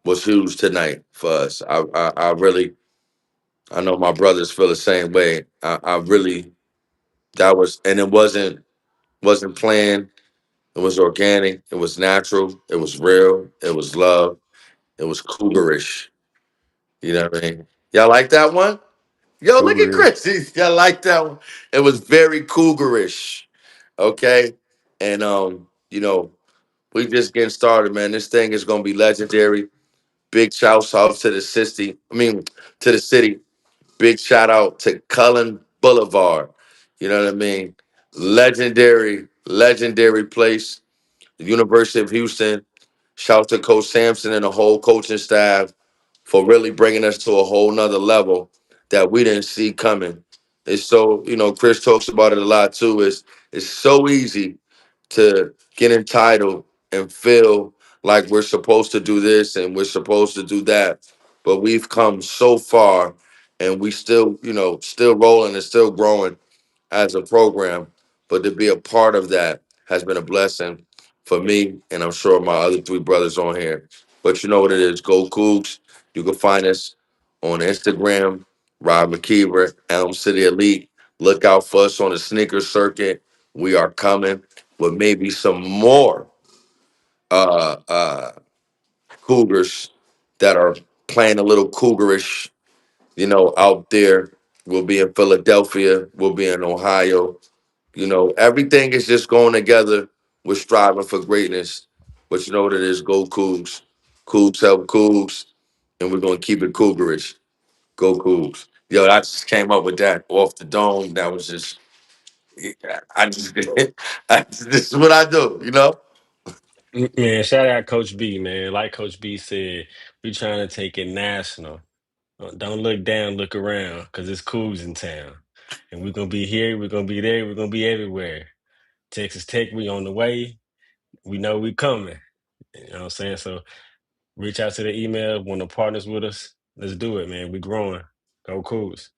H: was huge tonight for us. I really, I know my brothers feel the same way. I really, that was, and it wasn't planned. It was organic. It was natural. It was real. It was love. It was cougarish. You know what I mean? Y'all like that one? Yo, look at
F: quick.
H: Chris. Y'all like that one? It was very cougarish. Okay. And we just getting started, man. This thing is gonna be legendary. Big shout out to the city. To the city. Big shout out to Cullen Boulevard. You know what I mean? Legendary place. The University of Houston. Shout out to Coach Sampson and the whole coaching staff for really bringing us to a whole nother level that we didn't see coming. It's so, Chris talks about it a lot too. It's so easy to get entitled and feel like we're supposed to do this and we're supposed to do that. But we've come so far and we still, still rolling and still growing as a program. But to be a part of that has been a blessing for me, and I'm sure my other three brothers on here. But you know what it is, go Cougs. You can find us on Instagram, Rob McKiver, Elm City Elite. Look out for us on the sneaker circuit. We are coming with maybe some more uh uh Cougars that are playing a little Cougarish, out there. We'll be in Philadelphia, we'll be in Ohio. Everything is just going together. We're striving for greatness. But you know what it is, go Cougs. Cougs help Cougs, and we're gonna keep it Cougarish. Go Cougs. Yo, I just came up with that off the dome. That was just I just this is what I do.
G: Man, shout out Coach B, man. Like Coach B said, we trying to take it national. Don't look down, look around, because it's Cougs in town. And we're going to be here, we're going to be there, we're going to be everywhere. Texas Tech, we on the way. We know we coming. You know what I'm saying? So reach out to the email, want to partners with us. Let's do it, man. We growing. Go Cougs.